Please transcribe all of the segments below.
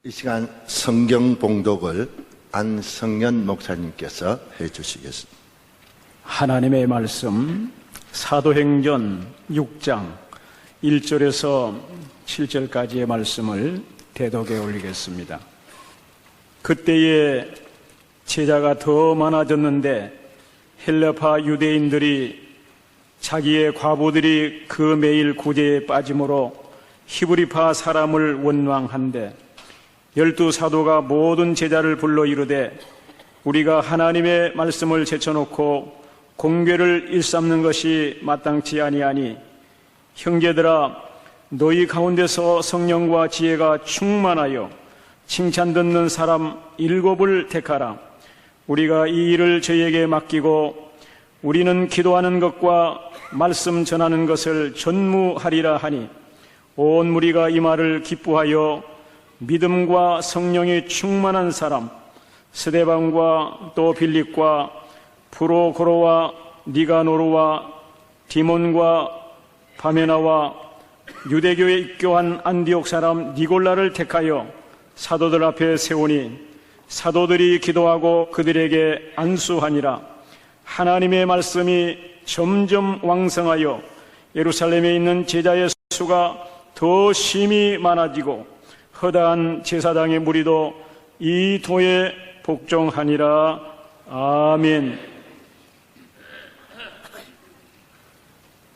이 시간 성경 봉독을 안성년 목사님께서 해주시겠습니다. 하나님의 말씀 사도행전 6장 1절에서 7절까지의 말씀을 대독에 올리겠습니다. 그때에 제자가 더 많아졌는데 헬라파 유대인들이 자기의 과부들이 그 매일 구제에 빠짐으로 히브리파 사람을 원망한데 12 사도가 모든 제자를 불러 이르되 우리가 하나님의 말씀을 제쳐놓고 공궤를 일삼는 것이 마땅치 아니하니 형제들아 너희 가운데서 성령과 지혜가 충만하여 칭찬 듣는 사람 7을 택하라. 우리가 이 일을 저희에게 맡기고 우리는 기도하는 것과 말씀 전하는 것을 전무하리라 하니 온 무리가 이 말을 기뻐하여 믿음과 성령이 충만한 사람 스데반과 또 빌립과 프로고로와 니가노르와 디몬과 바메나와 유대교에 입교한 안디옥 사람 니골라를 택하여 사도들 앞에 세우니 사도들이 기도하고 그들에게 안수하니라. 하나님의 말씀이 점점 왕성하여 예루살렘에 있는 제자의 수가 더 심히 많아지고 허다한 제사장의 무리도 이 도에 복종하니라. 아멘.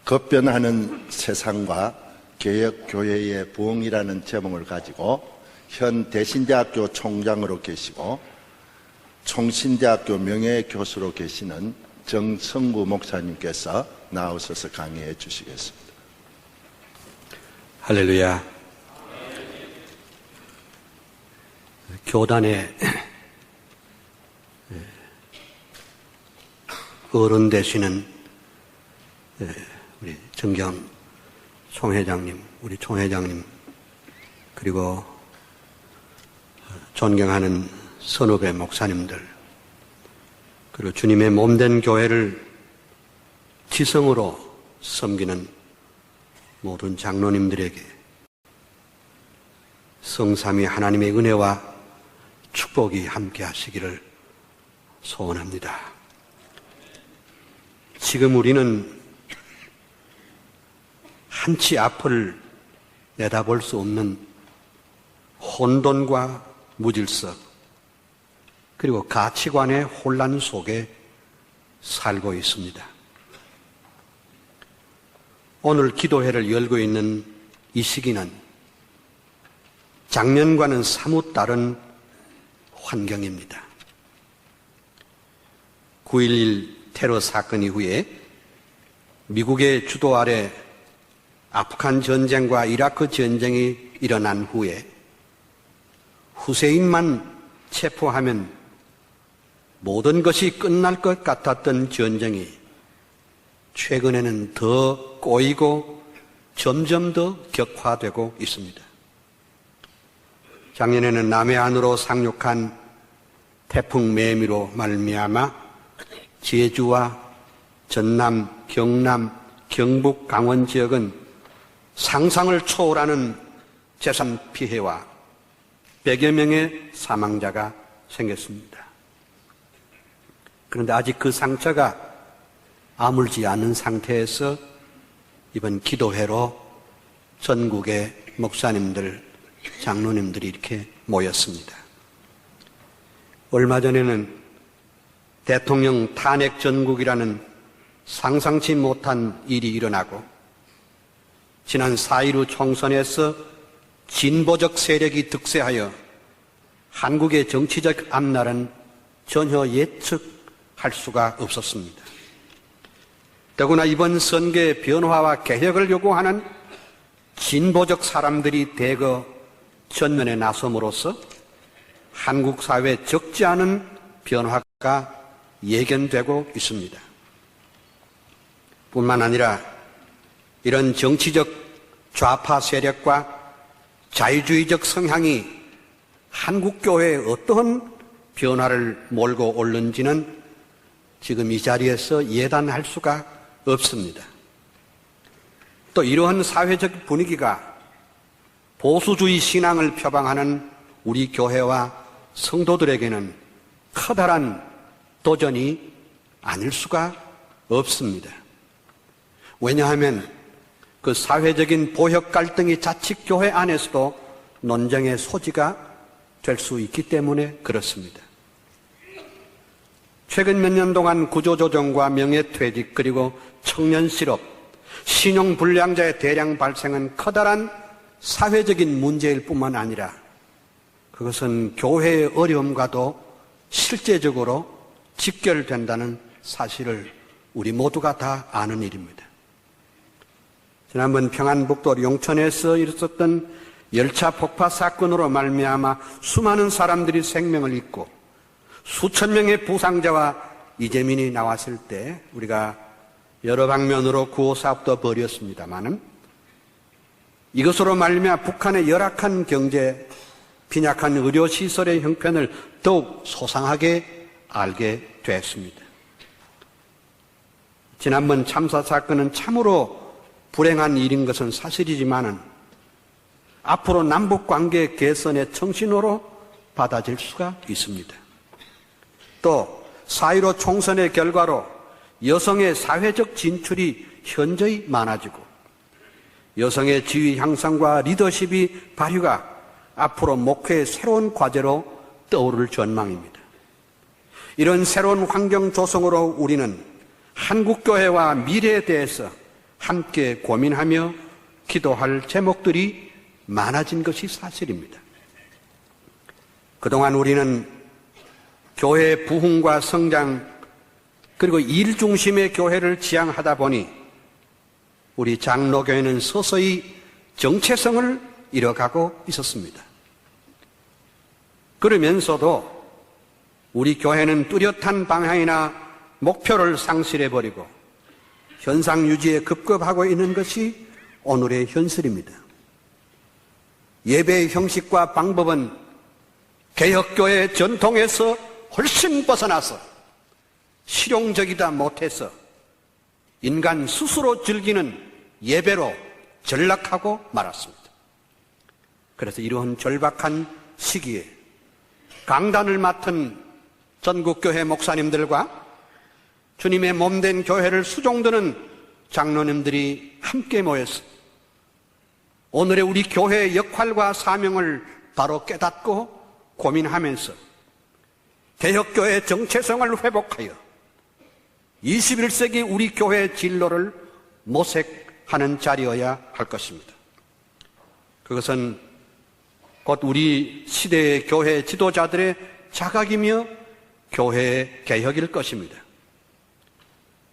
급변하는 세상과 개혁교회의 부흥이라는 제목을 가지고 현 대신대학교 총장으로 계시고 총신대학교 명예교수로 계시는 정성구 목사님께서 나오셔서 강의해 주시겠습니다. 할렐루야. 교단의 어른 되시는 우리 정경 총회장님, 우리 총회장님, 그리고 존경하는 선후배 목사님들, 그리고 주님의 몸된 교회를 지성으로 섬기는 모든 장로님들에게 성삼위 하나님의 은혜와 축복이 함께 하시기를 소원합니다. 지금 우리는 한치 앞을 내다볼 수 없는 혼돈과 무질서 그리고 가치관의 혼란 속에 살고 있습니다. 오늘 기도회를 열고 있는 이 시기는 작년과는 사뭇 다른 환경입니다. 9.11 테러 사건 이후에 미국의 주도 아래 아프간 전쟁과 이라크 전쟁이 일어난 후에 후세인만 체포하면 모든 것이 끝날 것 같았던 전쟁이 최근에는 더 꼬이고 점점 더 격화되고 있습니다. 작년에는 남해안으로 상륙한 태풍 매미로 말미암아 제주와 전남, 경남, 경북, 강원 지역은 상상을 초월하는 재산 피해와 100여 명의 사망자가 생겼습니다. 그런데 아직 그 상처가 아물지 않은 상태에서 이번 기도회로 전국의 목사님들, 장로님들이 이렇게 모였습니다. 얼마 전에는 대통령 탄핵 전국이라는 상상치 못한 일이 일어나고 지난 4.15 총선에서 진보적 세력이 득세하여 한국의 정치적 앞날은 전혀 예측할 수가 없었습니다. 더구나 이번 선거의 변화와 개혁을 요구하는 진보적 사람들이 대거 전면에 나섬으로써 한국 사회에 적지 않은 변화가 예견되고 있습니다. 뿐만 아니라 이런 정치적 좌파 세력과 자유주의적 성향이 한국교회에 어떠한 변화를 몰고 올는지는 지금 이 자리에서 예단할 수가 없습니다. 또 이러한 사회적 분위기가 보수주의 신앙을 표방하는 우리 교회와 성도들에게는 커다란 도전이 아닐 수가 없습니다. 왜냐하면 그 사회적인 보역 갈등이 자칫 교회 안에서도 논쟁의 소지가 될 수 있기 때문에 그렇습니다. 최근 몇 년 동안 구조조정과 명예퇴직 그리고 청년 실업, 신용불량자의 대량 발생은 커다란 사회적인 문제일 뿐만 아니라 그것은 교회의 어려움과도 실제적으로 직결된다는 사실을 우리 모두가 다 아는 일입니다. 지난번 평안북도 용천에서 일어섰던 열차 폭파 사건으로 말미암아 수많은 사람들이 생명을 잃고 수천 명의 부상자와 이재민이 나왔을 때 우리가 여러 방면으로 구호사업도 벌였습니다마는 이것으로 말미암아 북한의 열악한 경제, 빈약한 의료시설의 형편을 더욱 소상하게 알게 됐습니다. 지난번 참사 사건은 참으로 불행한 일인 것은 사실이지만은 앞으로 남북관계 개선의 청신호로 받아질 수가 있습니다. 또 4.15 총선의 결과로 여성의 사회적 진출이 현저히 많아지고 여성의 지위 향상과 리더십이 발휘가 앞으로 목회의 새로운 과제로 떠오를 전망입니다. 이런 새로운 환경 조성으로 우리는 한국교회와 미래에 대해서 함께 고민하며 기도할 제목들이 많아진 것이 사실입니다. 그동안 우리는 교회의 부흥과 성장 그리고 일 중심의 교회를 지향하다 보니 우리 장로교회는 서서히 정체성을 잃어가고 있었습니다. 그러면서도 우리 교회는 뚜렷한 방향이나 목표를 상실해버리고 현상 유지에 급급하고 있는 것이 오늘의 현실입니다. 예배의 형식과 방법은 개혁교회의 전통에서 훨씬 벗어나서 실용적이다 못해서 인간 스스로 즐기는 예배로 전락하고 말았습니다. 그래서 이러한 절박한 시기에 강단을 맡은 전국교회 목사님들과 주님의 몸된 교회를 수종드는 장로님들이 함께 모여서 오늘의 우리 교회의 역할과 사명을 바로 깨닫고 고민하면서 개혁교회의 정체성을 회복하여 21세기 우리 교회의 진로를 모색하는 자리여야 할 것입니다. 그것은 곧 우리 시대의 교회 지도자들의 자각이며 교회의 개혁일 것입니다.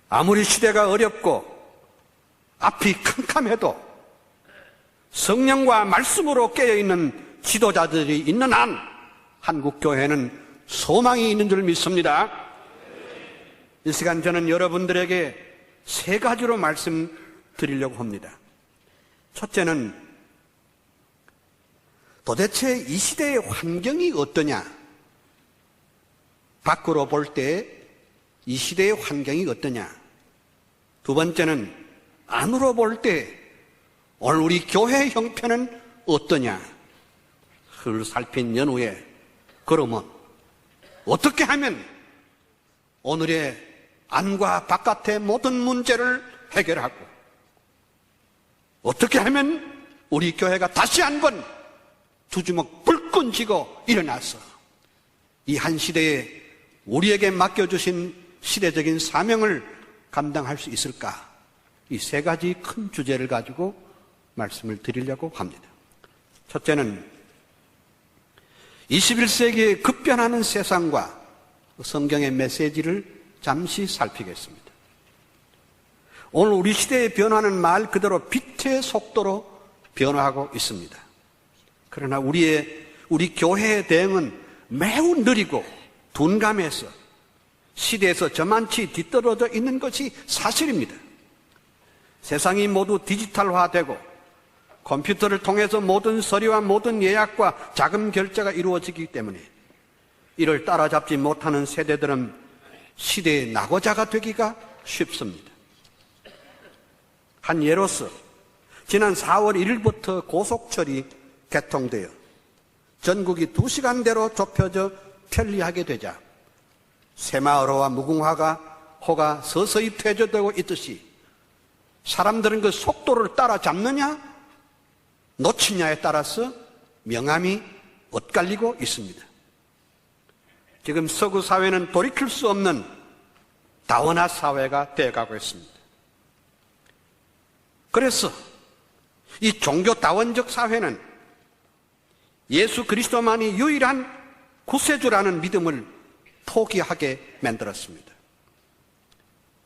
아무리 시대가 어렵고 앞이 캄캄해도 성령과 말씀으로 깨어있는 지도자들이 있는 한 한국교회는 소망이 있는 줄 믿습니다. 이 시간 저는 여러분들에게 세 가지로 말씀드리려고 합니다. 첫째는 도대체 이 시대의 환경이 어떠냐? 밖으로 볼 때 이 시대의 환경이 어떠냐? 두 번째는 안으로 볼 때 오늘 우리 교회의 형편은 어떠냐? 그걸 살핀 연후에 그러면 어떻게 하면 오늘의 안과 바깥의 모든 문제를 해결하고 어떻게 하면 우리 교회가 다시 한번 두 주먹 불끈 쥐고 일어나서 이 한 시대에 우리에게 맡겨주신 시대적인 사명을 감당할 수 있을까? 이 세 가지 큰 주제를 가지고 말씀을 드리려고 합니다. 첫째는 21세기의 급변하는 세상과 성경의 메시지를 잠시 살피겠습니다. 오늘 우리 시대의 변화는 말 그대로 빛의 속도로 변화하고 있습니다. 그러나 우리 교회의 대응은 매우 느리고 둔감해서 시대에서 저만치 뒤떨어져 있는 것이 사실입니다. 세상이 모두 디지털화되고 컴퓨터를 통해서 모든 서류와 모든 예약과 자금 결제가 이루어지기 때문에 이를 따라잡지 못하는 세대들은 시대의 낙오자가 되기가 쉽습니다. 한 예로서 지난 4월 1일부터 고속철이 개통되어 전국이 2시간대로 좁혀져 편리하게 되자 새마을호와 무궁화호가 서서히 퇴조되고 있듯이 사람들은 그 속도를 따라잡느냐 놓치냐에 따라서 명암이 엇갈리고 있습니다. 지금 서구 사회는 돌이킬 수 없는 다원화 사회가 되어가고 있습니다. 그래서 이 종교 다원적 사회는 예수 그리스도만이 유일한 구세주라는 믿음을 포기하게 만들었습니다.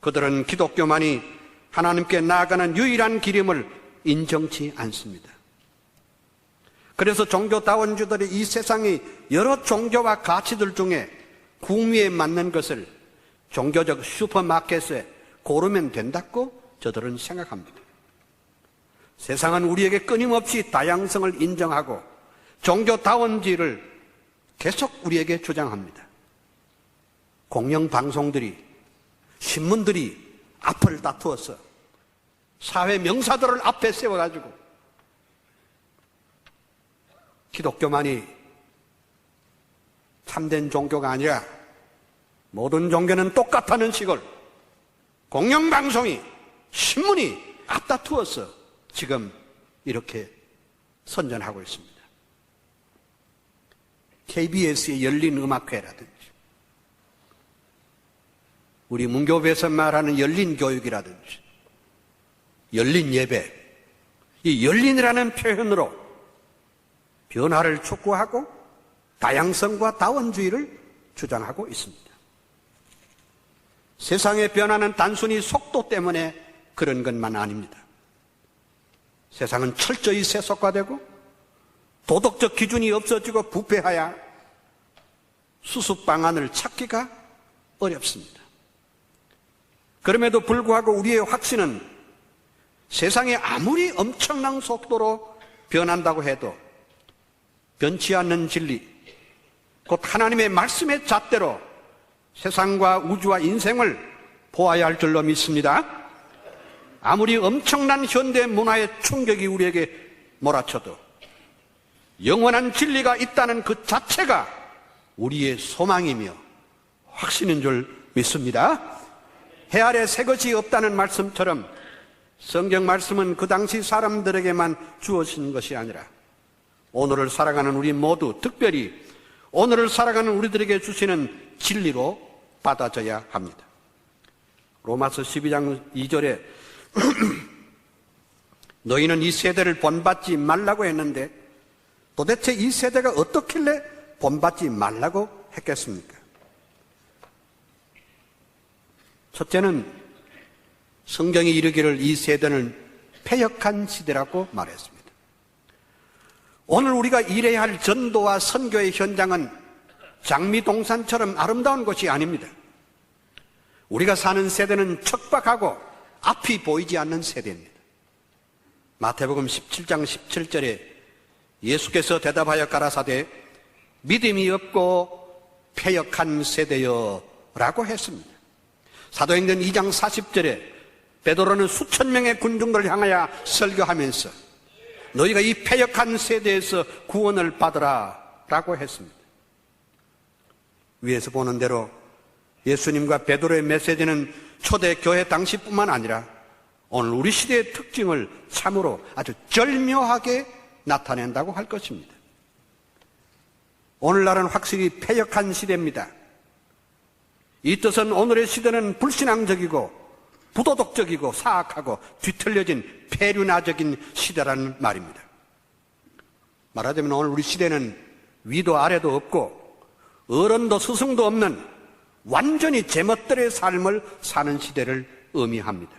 그들은 기독교만이 하나님께 나아가는 유일한 길임을 인정치 않습니다. 그래서 종교다원주들이 이 세상의 여러 종교와 가치들 중에 구미에 맞는 것을 종교적 슈퍼마켓에 고르면 된다고 저들은 생각합니다. 세상은 우리에게 끊임없이 다양성을 인정하고 종교다원주의를 계속 우리에게 주장합니다. 공영방송들이, 신문들이 앞을 다투어서 사회 명사들을 앞에 세워가지고 기독교만이 참된 종교가 아니라 모든 종교는 똑같다는 식을 공영방송이, 신문이 앞다투어서 지금 이렇게 선전하고 있습니다. KBS의 열린 음악회라든지 우리 문교부에서 말하는 열린 교육이라든지 열린 예배, 이 열린이라는 표현으로 변화를 촉구하고 다양성과 다원주의를 주장하고 있습니다. 세상의 변화는 단순히 속도 때문에 그런 것만 아닙니다. 세상은 철저히 세속화되고 도덕적 기준이 없어지고 부패하여 수습 방안을 찾기가 어렵습니다. 그럼에도 불구하고 우리의 확신은 세상이 아무리 엄청난 속도로 변한다고 해도 변치 않는 진리, 곧 하나님의 말씀의 잣대로 세상과 우주와 인생을 보아야 할 줄로 믿습니다. 아무리 엄청난 현대 문화의 충격이 우리에게 몰아쳐도 영원한 진리가 있다는 그 자체가 우리의 소망이며 확신인 줄 믿습니다. 해 아래 새 것이 없다는 말씀처럼 성경 말씀은 그 당시 사람들에게만 주어진 것이 아니라 오늘을 살아가는 우리 모두, 특별히 오늘을 살아가는 우리들에게 주시는 진리로 받아져야 합니다. 로마서 12장 2절에 너희는 이 세대를 본받지 말라고 했는데 도대체 이 세대가 어떻길래 본받지 말라고 했겠습니까? 첫째는 성경이 이르기를 이 세대는 패역한 시대라고 말했습니다. 오늘 우리가 일해야 할 전도와 선교의 현장은 장미동산처럼 아름다운 곳이 아닙니다. 우리가 사는 세대는 척박하고 앞이 보이지 않는 세대입니다. 마태복음 17장 17절에 예수께서 대답하여 가라사대 믿음이 없고 패역한 세대여 라고 했습니다. 사도행전 2장 40절에 베드로는 수천 명의 군중들을 향하여 설교하면서 너희가 이 패역한 세대에서 구원을 받으라 라고 했습니다. 위에서 보는 대로 예수님과 베드로의 메시지는 초대 교회 당시뿐만 아니라 오늘 우리 시대의 특징을 참으로 아주 절묘하게 나타낸다고 할 것입니다. 오늘날은 확실히 패역한 시대입니다. 이 뜻은 오늘의 시대는 불신앙적이고 부도덕적이고 사악하고 뒤틀려진 폐륜화적인 시대라는 말입니다. 말하자면 오늘 우리 시대는 위도 아래도 없고 어른도 스승도 없는 완전히 제멋들의 삶을 사는 시대를 의미합니다.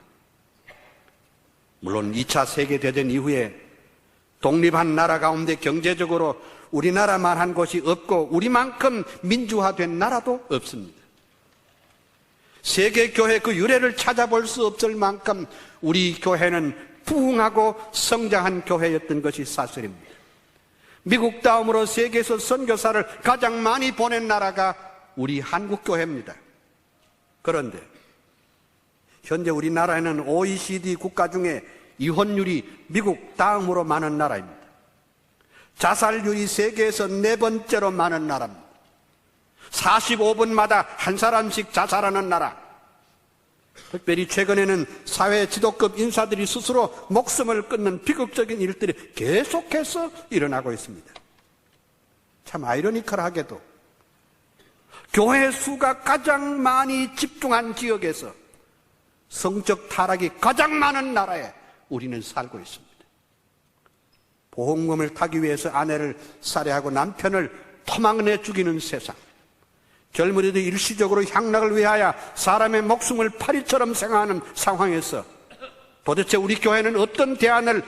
물론 2차 세계대전 이후에 독립한 나라 가운데 경제적으로 우리나라만 한 곳이 없고 우리만큼 민주화된 나라도 없습니다. 세계교회 그 유래를 찾아볼 수 없을 만큼 우리 교회는 부흥하고 성장한 교회였던 것이 사실입니다. 미국 다음으로 세계에서 선교사를 가장 많이 보낸 나라가 우리 한국교회입니다. 그런데 현재 우리나라에는 OECD 국가 중에 이혼율이 미국 다음으로 많은 나라입니다. 자살률이 세계에서 4번째로 많은 나라입니다. 45분마다 한 사람씩 자살하는 나라. 특별히 최근에는 사회 지도급 인사들이 스스로 목숨을 끊는 비극적인 일들이 계속해서 일어나고 있습니다. 참 아이러니컬하게도 교회 수가 가장 많이 집중한 지역에서 성적 타락이 가장 많은 나라에 우리는 살고 있습니다. 보험금을 타기 위해서 아내를 살해하고 남편을 토막내 죽이는 세상. 젊은이들 일시적으로 향락을 위하여 사람의 목숨을 파리처럼 생각하는 상황에서 도대체 우리 교회는 어떤 대안을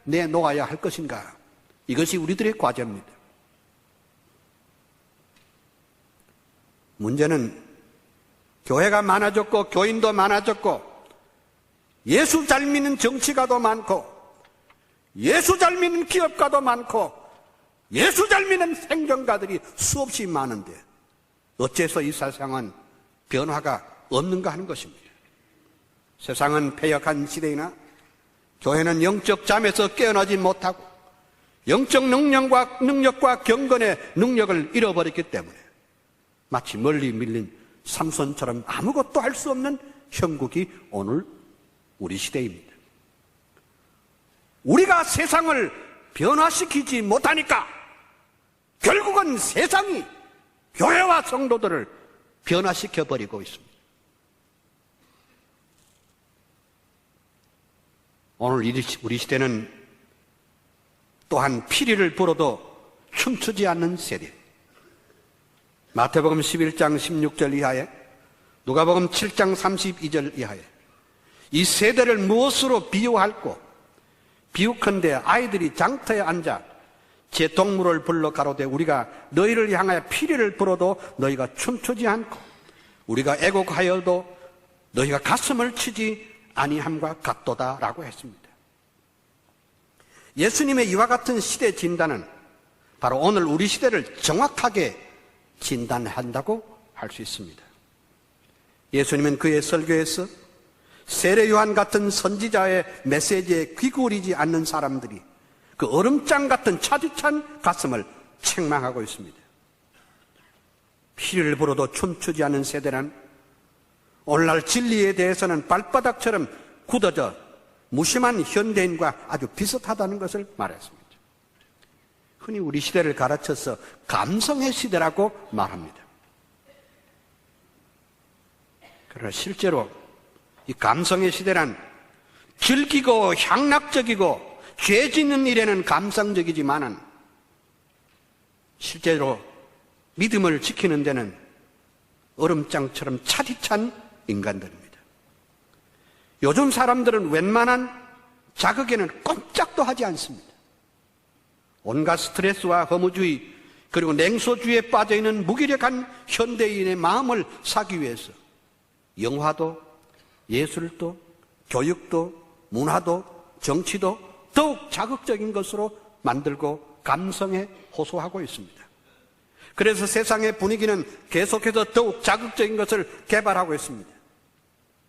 내놓아야 할 것인가? 이것이 우리들의 과제입니다. 문제는 교회가 많아졌고 교인도 많아졌고 예수 잘 믿는 정치가도 많고 예수 잘 믿는 기업가도 많고 예수 잘 믿는 행정가들이 수없이 많은데 어째서 이 세상은 변화가 없는가 하는 것입니다. 세상은 패역한 시대이나 교회는 영적 잠에서 깨어나지 못하고 영적 능력과 경건의 능력을 잃어버렸기 때문에 마치 멀리 밀린 삼손처럼 아무것도 할 수 없는 형국이 오늘 우리 시대입니다. 우리가 세상을 변화시키지 못하니까 결국은 세상이 교회와 성도들을 변화시켜버리고 있습니다. 오늘 우리 시대는 또한 피리를 불어도 춤추지 않는 세대. 마태복음 11장 16절 이하에 누가복음 7장 32절 이하에 이 세대를 무엇으로 비유할꼬? 비유컨대 아이들이 장터에 앉아 제 동물을 불러 가로되 우리가 너희를 향하여 피리를 불어도 너희가 춤추지 않고 우리가 애곡하여도 너희가 가슴을 치지 아니함과 같도다라고 했습니다. 예수님의 이와 같은 시대 진단은 바로 오늘 우리 시대를 정확하게 진단한다고 할 수 있습니다. 예수님은 그의 설교에서 세례 요한 같은 선지자의 메시지에 귀구리지 않는 사람들이 그 얼음장 같은 차디찬 가슴을 책망하고 있습니다. 피를 불어도 춤추지 않는 세대란 오늘날 진리에 대해서는 발바닥처럼 굳어져 무심한 현대인과 아주 비슷하다는 것을 말했습니다. 흔히 우리 시대를 가르쳐서 감성의 시대라고 말합니다. 그러나 실제로 이 감성의 시대란 즐기고 향락적이고 죄 짓는 일에는 감성적이지만은 실제로 믿음을 지키는 데는 얼음장처럼 차디찬 인간들입니다. 요즘 사람들은 웬만한 자극에는 꼼짝도 하지 않습니다. 온갖 스트레스와 허무주의 그리고 냉소주의에 빠져있는 무기력한 현대인의 마음을 사기 위해서 영화도 예술도 교육도 문화도 정치도 더욱 자극적인 것으로 만들고 감성에 호소하고 있습니다. 그래서 세상의 분위기는 계속해서 더욱 자극적인 것을 개발하고 있습니다.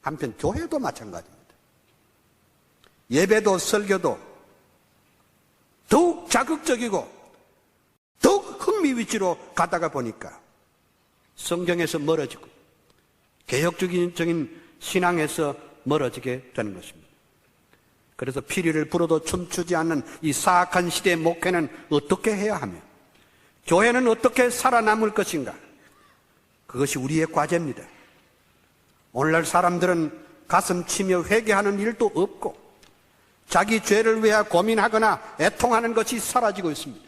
한편 교회도 마찬가지입니다. 예배도 설교도 더욱 자극적이고 더욱 흥미 위주로 가다가 보니까 성경에서 멀어지고 개혁적인 신앙에서 멀어지게 되는 것입니다. 그래서 피리를 불어도 춤추지 않는 이 사악한 시대의 목회는 어떻게 해야 하며 교회는 어떻게 살아남을 것인가? 그것이 우리의 과제입니다. 오늘날 사람들은 가슴 치며 회개하는 일도 없고 자기 죄를 위해 고민하거나 애통하는 것이 사라지고 있습니다.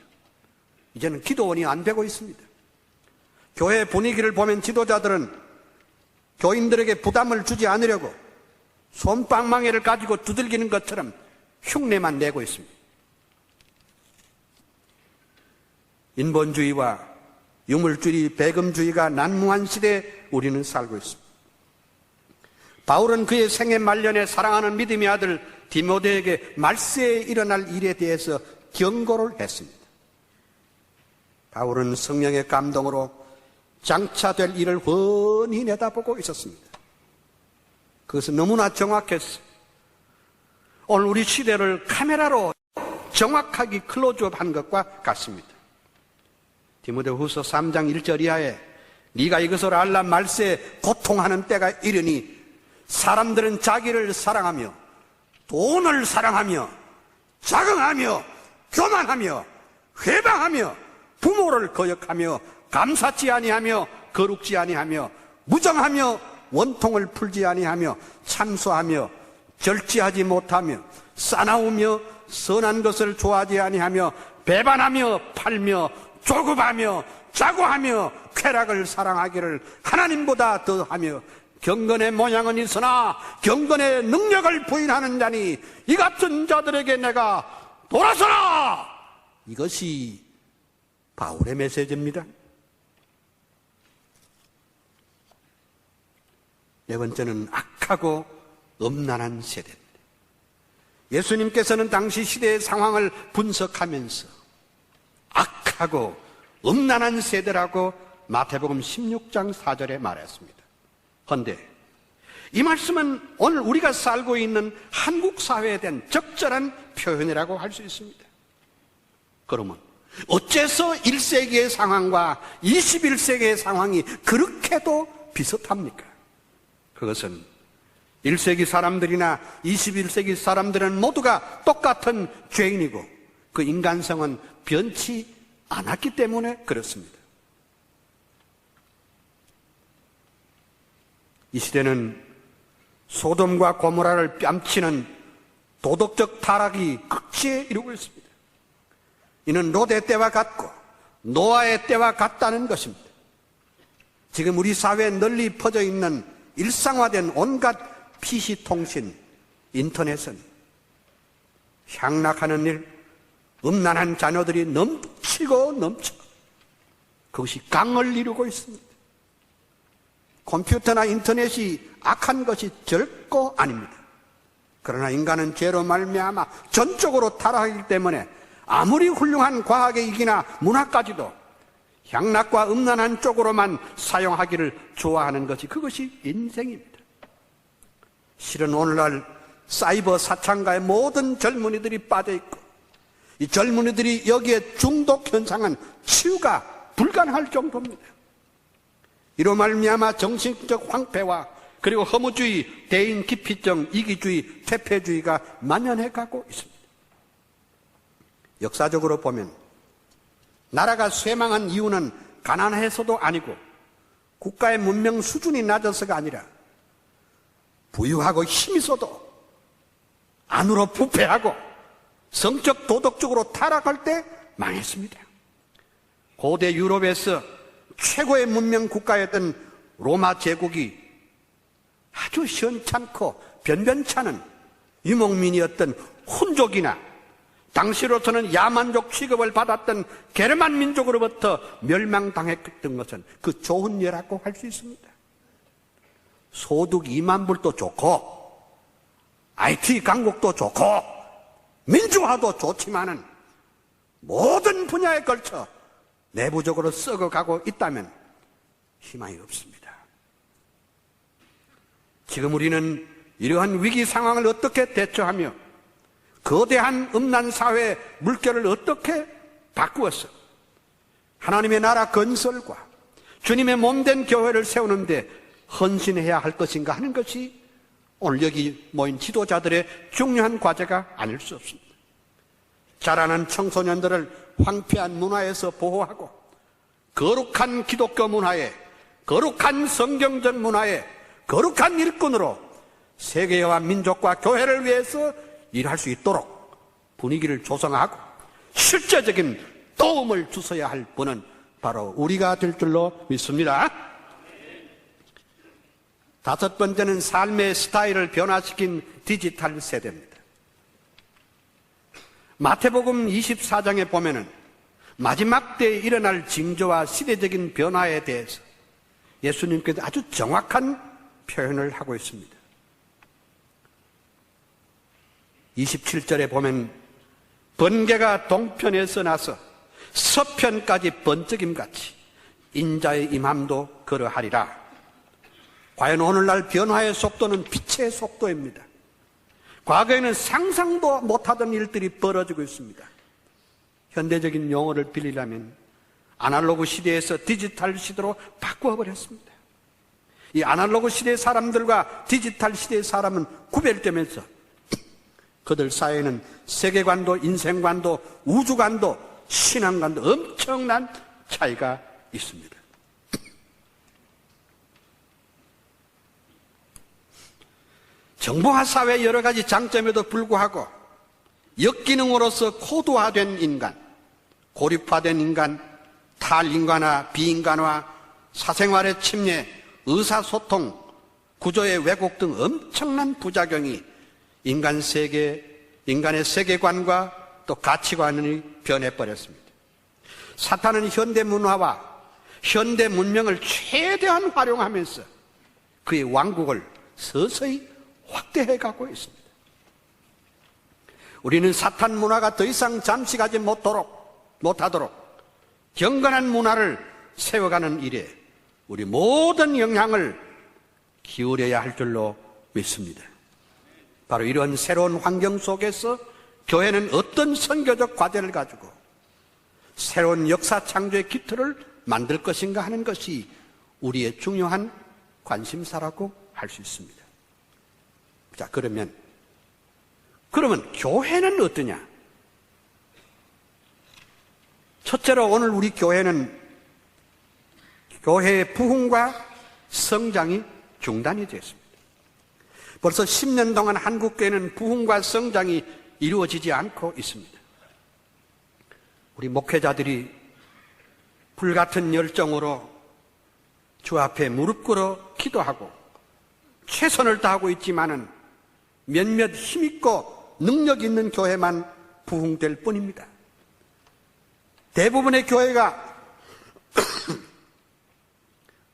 이제는 기도원이 안 되고 있습니다. 교회 분위기를 보면 지도자들은 교인들에게 부담을 주지 않으려고 솜방망이를 가지고 두들기는 것처럼 흉내만 내고 있습니다. 인본주의와 유물주의, 배금주의가 난무한 시대에 우리는 살고 있습니다. 바울은 그의 생애 말년에 사랑하는 믿음의 아들 디모데에게 말세에 일어날 일에 대해서 경고를 했습니다. 바울은 성령의 감동으로 장차될 일을 훤히 내다보고 있었습니다. 그것은 너무나 정확했어요. 오늘 우리 시대를 카메라로 정확하게 클로즈업한 것과 같습니다. 디모데후서 3장 1절 이하에 네가 이것을 알라 말세 고통하는 때가 이르니 사람들은 자기를 사랑하며 돈을 사랑하며 자긍하며 교만하며 회방하며 부모를 거역하며 감사치 아니하며 거룩지 아니하며 무정하며 원통을 풀지 아니하며 참소하며 절제하지 못하며 싸나우며 선한 것을 좋아하지 아니하며 배반하며 팔며 조급하며 자고하며 쾌락을 사랑하기를 하나님보다 더하며 경건의 모양은 있으나 경건의 능력을 부인하는 자니 이 같은 자들에게 내가 돌아서라! 이것이 바울의 메시지입니다. 네 번째는 악하고 음란한 세대입니다. 예수님께서는 당시 시대의 상황을 분석하면서 악하고 음란한 세대라고 마태복음 16장 4절에 말했습니다. 그런데 이 말씀은 오늘 우리가 살고 있는 한국 사회에 대한 적절한 표현이라고 할 수 있습니다. 그러면 어째서 1세기의 상황과 21세기의 상황이 그렇게도 비슷합니까? 그것은 1세기 사람들이나 21세기 사람들은 모두가 똑같은 죄인이고 그 인간성은 변치 않았기 때문에 그렇습니다. 이 시대는 소돔과 고모라를 뺨치는 도덕적 타락이 극치에 이르고 있습니다. 이는 롯의 때와 같고 노아의 때와 같다는 것입니다. 지금 우리 사회에 널리 퍼져 있는 일상화된 온갖 PC통신, 인터넷은 향락하는 일, 음란한 자녀들이 넘치고 넘쳐 그것이 강을 이루고 있습니다. 컴퓨터나 인터넷이 악한 것이 절코 아닙니다. 그러나 인간은 죄로 말미암아 전적으로 타락하기 때문에 아무리 훌륭한 과학의 이기나 문화까지도 향락과 음란한 쪽으로만 사용하기를 좋아하는 것이 그것이 인생입니다. 실은 오늘날 사이버 사창가의 모든 젊은이들이 빠져있고 이 젊은이들이 여기에 중독 현상은 치유가 불가능할 정도입니다. 이로 말미암아 정신적 황폐와 그리고 허무주의, 대인 기피증, 이기주의, 퇴폐주의가 만연해 가고 있습니다. 역사적으로 보면 나라가 쇠망한 이유는 가난해서도 아니고 국가의 문명 수준이 낮아서가 아니라 부유하고 힘이 있어도 안으로 부패하고 성적 도덕적으로 타락할 때 망했습니다. 고대 유럽에서 최고의 문명 국가였던 로마 제국이 아주 시원찮고 변변찮은 유목민이었던 훈족이나 당시로서는 야만족 취급을 받았던 게르만 민족으로부터 멸망당했던 것은 그 좋은 예라고 할 수 있습니다. 소득 2만 불도 좋고 IT 강국도 좋고 민주화도 좋지만은 모든 분야에 걸쳐 내부적으로 썩어가고 있다면 희망이 없습니다. 지금 우리는 이러한 위기 상황을 어떻게 대처하며 거대한 음란 사회의 물결을 어떻게 바꾸어서 하나님의 나라 건설과 주님의 몸된 교회를 세우는데 헌신해야 할 것인가 하는 것이 오늘 여기 모인 지도자들의 중요한 과제가 아닐 수 없습니다. 자라는 청소년들을 황폐한 문화에서 보호하고 거룩한 기독교 문화에, 거룩한 성경적 문화에, 거룩한 일꾼으로 세계와 민족과 교회를 위해서 일할 수 있도록 분위기를 조성하고 실제적인 도움을 주셔야 할 분은 바로 우리가 될 줄로 믿습니다. 다섯 번째는 삶의 스타일을 변화시킨 디지털 세대입니다. 마태복음 24장에 보면은 마지막 때에 일어날 징조와 시대적인 변화에 대해서 예수님께서 아주 정확한 표현을 하고 있습니다. 27절에 보면 번개가 동편에서 나서 서편까지 번쩍임같이 인자의 임함도 그러하리라. 과연 오늘날 변화의 속도는 빛의 속도입니다. 과거에는 상상도 못하던 일들이 벌어지고 있습니다. 현대적인 용어를 빌리려면 아날로그 시대에서 디지털 시대로 바꾸어버렸습니다. 이 아날로그 시대의 사람들과 디지털 시대의 사람은 구별되면서 그들 사이에는 세계관도 인생관도 우주관도 신앙관도 엄청난 차이가 있습니다. 정보화 사회의 여러 가지 장점에도 불구하고 역기능으로서 고도화된 인간, 고립화된 인간, 탈인간화, 비인간화, 사생활의 침해, 의사소통, 구조의 왜곡 등 엄청난 부작용이 인간의 세계관과 또 가치관이 변해버렸습니다. 사탄은 현대 문화와 현대 문명을 최대한 활용하면서 그의 왕국을 서서히 확대해가고 있습니다. 우리는 사탄 문화가 더 이상 잠식하지 못하도록 경건한 문화를 세워가는 일에 우리 모든 영향을 기울여야 할 줄로 믿습니다. 바로 이런 새로운 환경 속에서 교회는 어떤 선교적 과제를 가지고 새로운 역사 창조의 기틀을 만들 것인가 하는 것이 우리의 중요한 관심사라고 할 수 있습니다. 자, 그러면 교회는 어떠냐? 첫째로 오늘 우리 교회는 교회의 부흥과 성장이 중단이 됐습니다. 벌써 10년 동안 한국교회는 부흥과 성장이 이루어지지 않고 있습니다. 우리 목회자들이 불같은 열정으로 주 앞에 무릎 꿇어 기도하고 최선을 다하고 있지만은 몇몇 힘있고 능력 있는 교회만 부흥될 뿐입니다. 대부분의 교회가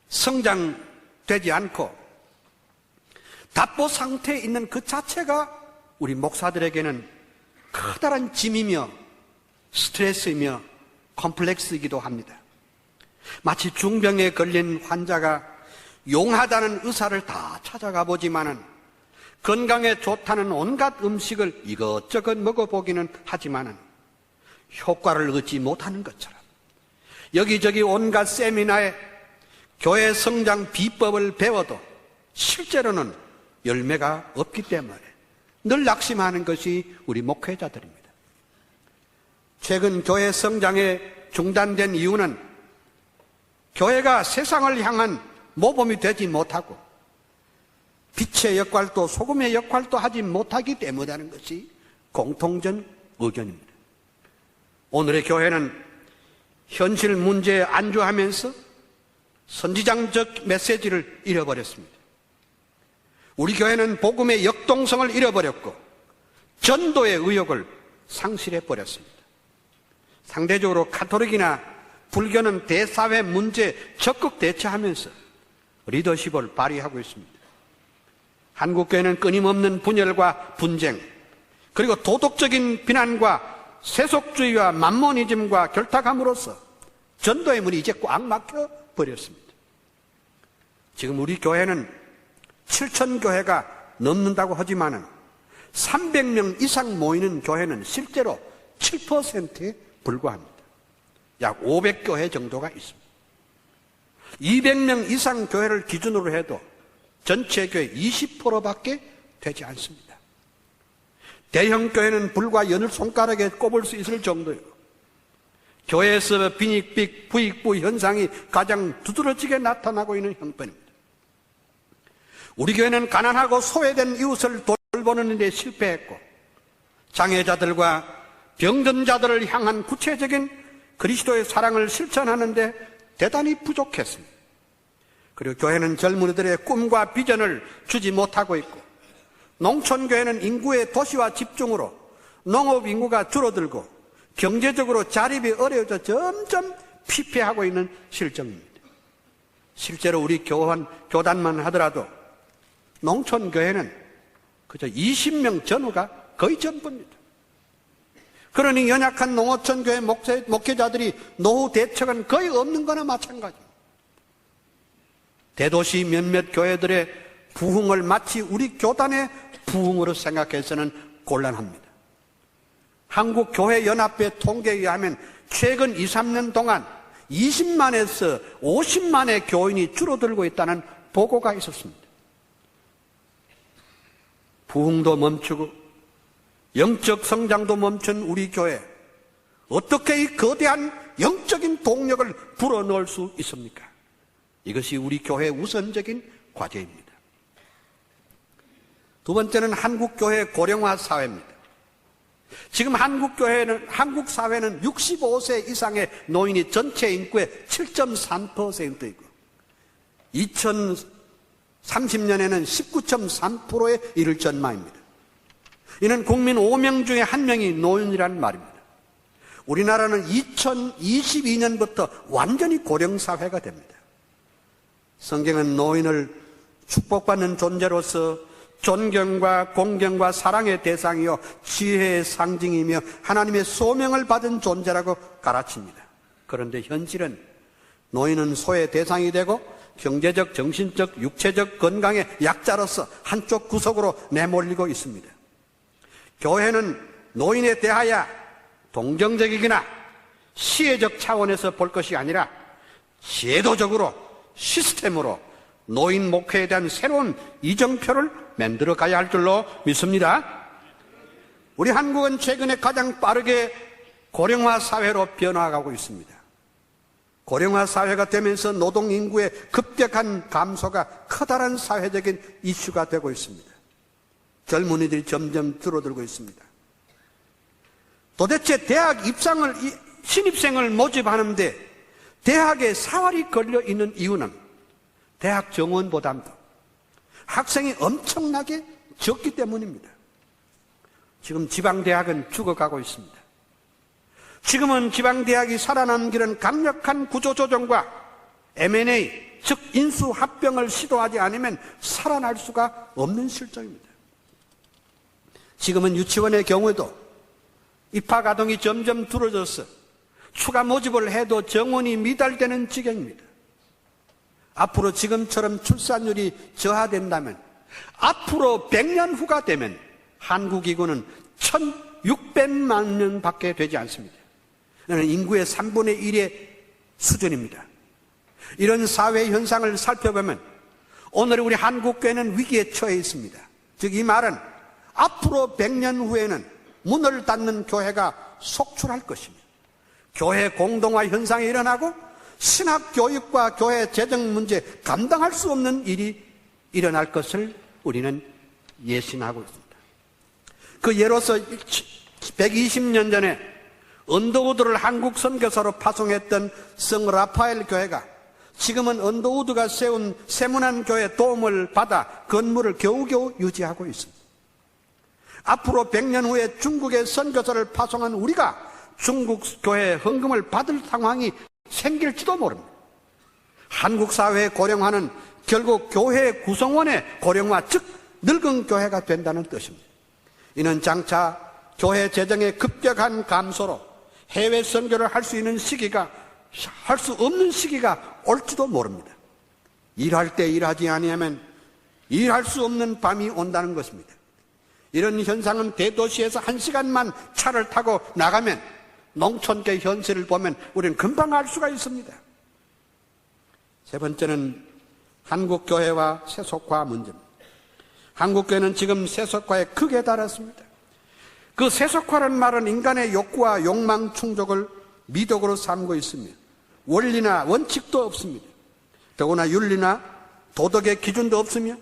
성장되지 않고 답보 상태에 있는 그 자체가 우리 목사들에게는 커다란 짐이며 스트레스이며 컴플렉스이기도 합니다. 마치 중병에 걸린 환자가 용하다는 의사를 다 찾아가 보지만은 건강에 좋다는 온갖 음식을 이것저것 먹어보기는 하지만은 효과를 얻지 못하는 것처럼 여기저기 온갖 세미나에 교회 성장 비법을 배워도 실제로는 열매가 없기 때문에 늘 낙심하는 것이 우리 목회자들입니다. 최근 교회 성장에 중단된 이유는 교회가 세상을 향한 모범이 되지 못하고 빛의 역할도 소금의 역할도 하지 못하기 때문이라는 것이 공통된 의견입니다. 오늘의 교회는 현실 문제에 안주하면서 선지자적 메시지를 잃어버렸습니다. 우리 교회는 복음의 역동성을 잃어버렸고 전도의 의욕을 상실해버렸습니다. 상대적으로 가톨릭이나 불교는 대사회 문제에 적극 대처하면서 리더십을 발휘하고 있습니다. 한국교회는 끊임없는 분열과 분쟁, 그리고 도덕적인 비난과 세속주의와 만모니즘과 결탁함으로써 전도의 문이 이제 꽉 막혀 버렸습니다. 지금 우리 교회는 7,000교회가 넘는다고 하지만은 300명 이상 모이는 교회는 실제로 7%에 불과합니다. 약 500교회 정도가 있습니다. 200명 이상 교회를 기준으로 해도 전체 교회 20%밖에 되지 않습니다. 대형 교회는 불과 여느 손가락에 꼽을 수 있을 정도예요. 교회에서 빈익빈 부익부 현상이 가장 두드러지게 나타나고 있는 형편입니다. 우리 교회는 가난하고 소외된 이웃을 돌보는 데 실패했고 장애자들과 병든 자들을 향한 구체적인 그리스도의 사랑을 실천하는 데 대단히 부족했습니다. 그리고 교회는 젊은이들의 꿈과 비전을 주지 못하고 있고 농촌교회는 인구의 도시화 집중으로 농업 인구가 줄어들고 경제적으로 자립이 어려워져 점점 피폐하고 있는 실정입니다. 실제로 우리 교단만 하더라도 농촌교회는 그저 20명 전후가 거의 전부입니다. 그러니 연약한 농어촌교회 목회자들이 노후 대책은 거의 없는 거나 마찬가지입니다. 대도시 몇몇 교회들의 부흥을 마치 우리 교단의 부흥으로 생각해서는 곤란합니다. 한국교회연합회 통계에 의하면 최근 2, 3년 동안 20만에서 50만의 교인이 줄어들고 있다는 보고가 있었습니다. 부흥도 멈추고 영적 성장도 멈춘 우리 교회, 어떻게 이 거대한 영적인 동력을 불어넣을 수 있습니까? 이것이 우리 교회의 우선적인 과제입니다. 두 번째는 한국교회 고령화 사회입니다. 지금 한국 사회는 65세 이상의 노인이 전체 인구의 7.3%이고 2030년에는 19.3%에 이를 전망입니다. 이는 국민 5명 중에 1명이 노인이라는 말입니다. 우리나라는 2022년부터 완전히 고령사회가 됩니다. 성경은 노인을 축복받는 존재로서 존경과 공경과 사랑의 대상이요 지혜의 상징이며 하나님의 소명을 받은 존재라고 가르칩니다. 그런데 현실은 노인은 소외 대상이 되고 경제적, 정신적, 육체적 건강의 약자로서 한쪽 구석으로 내몰리고 있습니다. 교회는 노인에 대하여 동정적이거나 시혜적 차원에서 볼 것이 아니라 제도적으로 시스템으로 노인 목회에 대한 새로운 이정표를 만들어 가야 할 줄로 믿습니다. 우리 한국은 최근에 가장 빠르게 고령화 사회로 변화하고 있습니다. 고령화 사회가 되면서 노동 인구의 급격한 감소가 커다란 사회적인 이슈가 되고 있습니다. 젊은이들이 점점 줄어들고 있습니다. 도대체 대학 신입생을 모집하는데 대학에 사활이 걸려 있는 이유는 대학 정원보다도 학생이 엄청나게 적기 때문입니다. 지금 지방대학은 죽어가고 있습니다. 지금은 지방대학이 살아남기는 강력한 구조조정과 M&A, 즉 인수합병을 시도하지 않으면 살아날 수가 없는 실정입니다. 지금은 유치원의 경우에도 입학아동이 점점 줄어져서 추가 모집을 해도 정원이 미달되는 지경입니다. 앞으로 지금처럼 출산율이 저하된다면 앞으로 100년 후가 되면 한국 인구는 1600만 명밖에 되지 않습니다. 이는 인구의 3분의 1의 수준입니다. 이런 사회 현상을 살펴보면 오늘 우리 한국교회는 위기에 처해 있습니다. 즉 이 말은 앞으로 100년 후에는 문을 닫는 교회가 속출할 것입니다. 교회 공동화 현상이 일어나고 신학교육과 교회 재정 문제 감당할 수 없는 일이 일어날 것을 우리는 예신하고 있습니다. 그 예로서 120년 전에 언더우드를 한국 선교사로 파송했던 성 라파엘 교회가 지금은 언더우드가 세운 세문안 교회 도움을 받아 건물을 겨우겨우 유지하고 있습니다. 앞으로 100년 후에 중국에 선교사를 파송한 우리가 중국 교회의 헌금을 받을 상황이 생길지도 모릅니다. 한국 사회의 고령화는 결국 교회 구성원의 고령화, 즉 늙은 교회가 된다는 뜻입니다. 이는 장차 교회 재정의 급격한 감소로 해외 선교를 할 수 있는 시기가, 할 수 없는 시기가 올지도 모릅니다. 일할 때 일하지 아니하면 일할 수 없는 밤이 온다는 것입니다. 이런 현상은 대도시에서 1시간만 차를 타고 나가면 농촌계 현실을 보면 우리는 금방 알 수가 있습니다. 세 번째는 한국교회와 세속화 문제입니다. 한국교회는 지금 세속화에 크게 달았습니다. 그 세속화라는 말은 인간의 욕구와 욕망 충족을 미덕으로 삼고 있으며 원리나 원칙도 없습니다. 더구나 윤리나 도덕의 기준도 없으며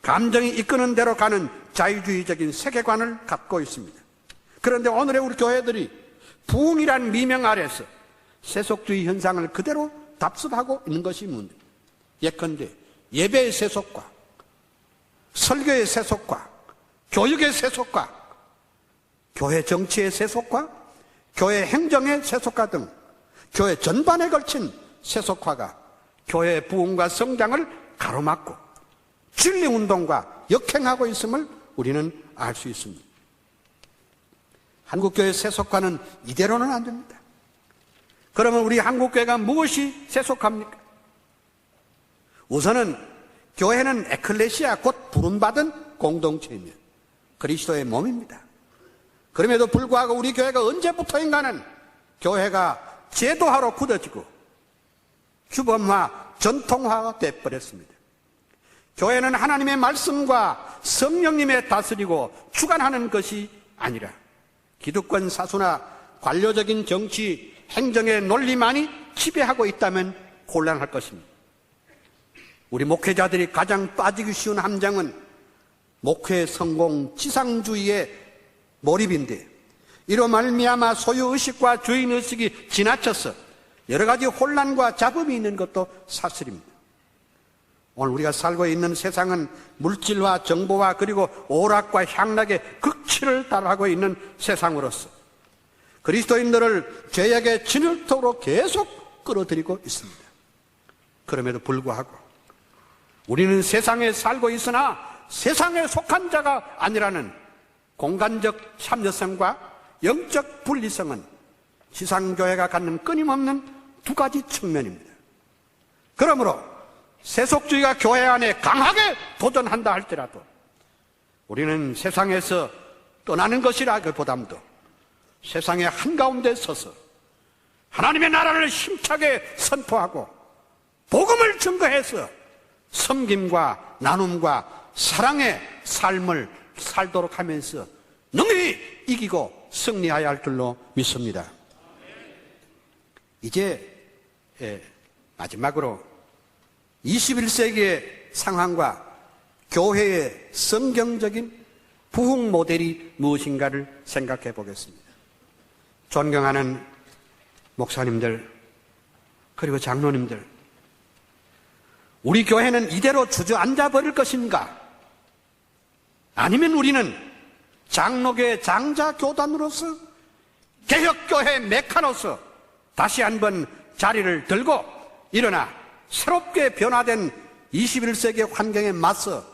감정이 이끄는 대로 가는 자유주의적인 세계관을 갖고 있습니다. 그런데 오늘의 우리 교회들이 부흥이란 미명 아래서 세속주의 현상을 그대로 답습하고 있는 것이 문제입니다. 예컨대 예배의 세속화, 설교의 세속화, 교육의 세속화, 교회 정치의 세속화, 교회 행정의 세속화 등 교회 전반에 걸친 세속화가 교회의 부흥과 성장을 가로막고 진리운동과 역행하고 있음을 우리는 알 수 있습니다. 한국교회 세속화는 이대로는 안 됩니다. 그러면 우리 한국교회가 무엇이 세속합니까? 우선은 교회는 에클레시아 곧 부름받은 공동체이며 그리스도의 몸입니다. 그럼에도 불구하고 우리 교회가 언제부터인가는 교회가 제도화로 굳어지고 규범화, 전통화가 되어버렸습니다. 교회는 하나님의 말씀과 성령님의 다스리고 주관하는 것이 아니라 기득권 사수나 관료적인 정치, 행정의 논리만이 지배하고 있다면 곤란할 것입니다. 우리 목회자들이 가장 빠지기 쉬운 함정은 목회 성공 지상주의의 몰입인데 이로 말미암아 소유의식과 주인의식이 지나쳐서 여러 가지 혼란과 잡음이 있는 것도 사실입니다. 오늘 우리가 살고 있는 세상은 물질화, 정보화 그리고 오락과 향락의 극치를 달하고 있는 세상으로서 그리스도인들을 죄악의 진흙탕으로 계속 끌어들이고 있습니다. 그럼에도 불구하고 우리는 세상에 살고 있으나 세상에 속한 자가 아니라는 공간적 참여성과 영적 분리성은 지상교회가 갖는 끊임없는 두 가지 측면입니다. 그러므로 세속주의가 교회 안에 강하게 도전한다 할지라도 우리는 세상에서 떠나는 것이라기보다도 세상의 한가운데 서서 하나님의 나라를 힘차게 선포하고 복음을 증거해서 섬김과 나눔과 사랑의 삶을 살도록 하면서 능히 이기고 승리해야 할 줄로 믿습니다. 이제 마지막으로 21세기의 상황과 교회의 성경적인 부흥 모델이 무엇인가를 생각해 보겠습니다. 존경하는 목사님들 그리고 장로님들, 우리 교회는 이대로 주저앉아 버릴 것인가? 아니면 우리는 장로교회 장자교단으로서 개혁교회 메카로서 다시 한번 자리를 들고 일어나 새롭게 변화된 21세기 환경에 맞서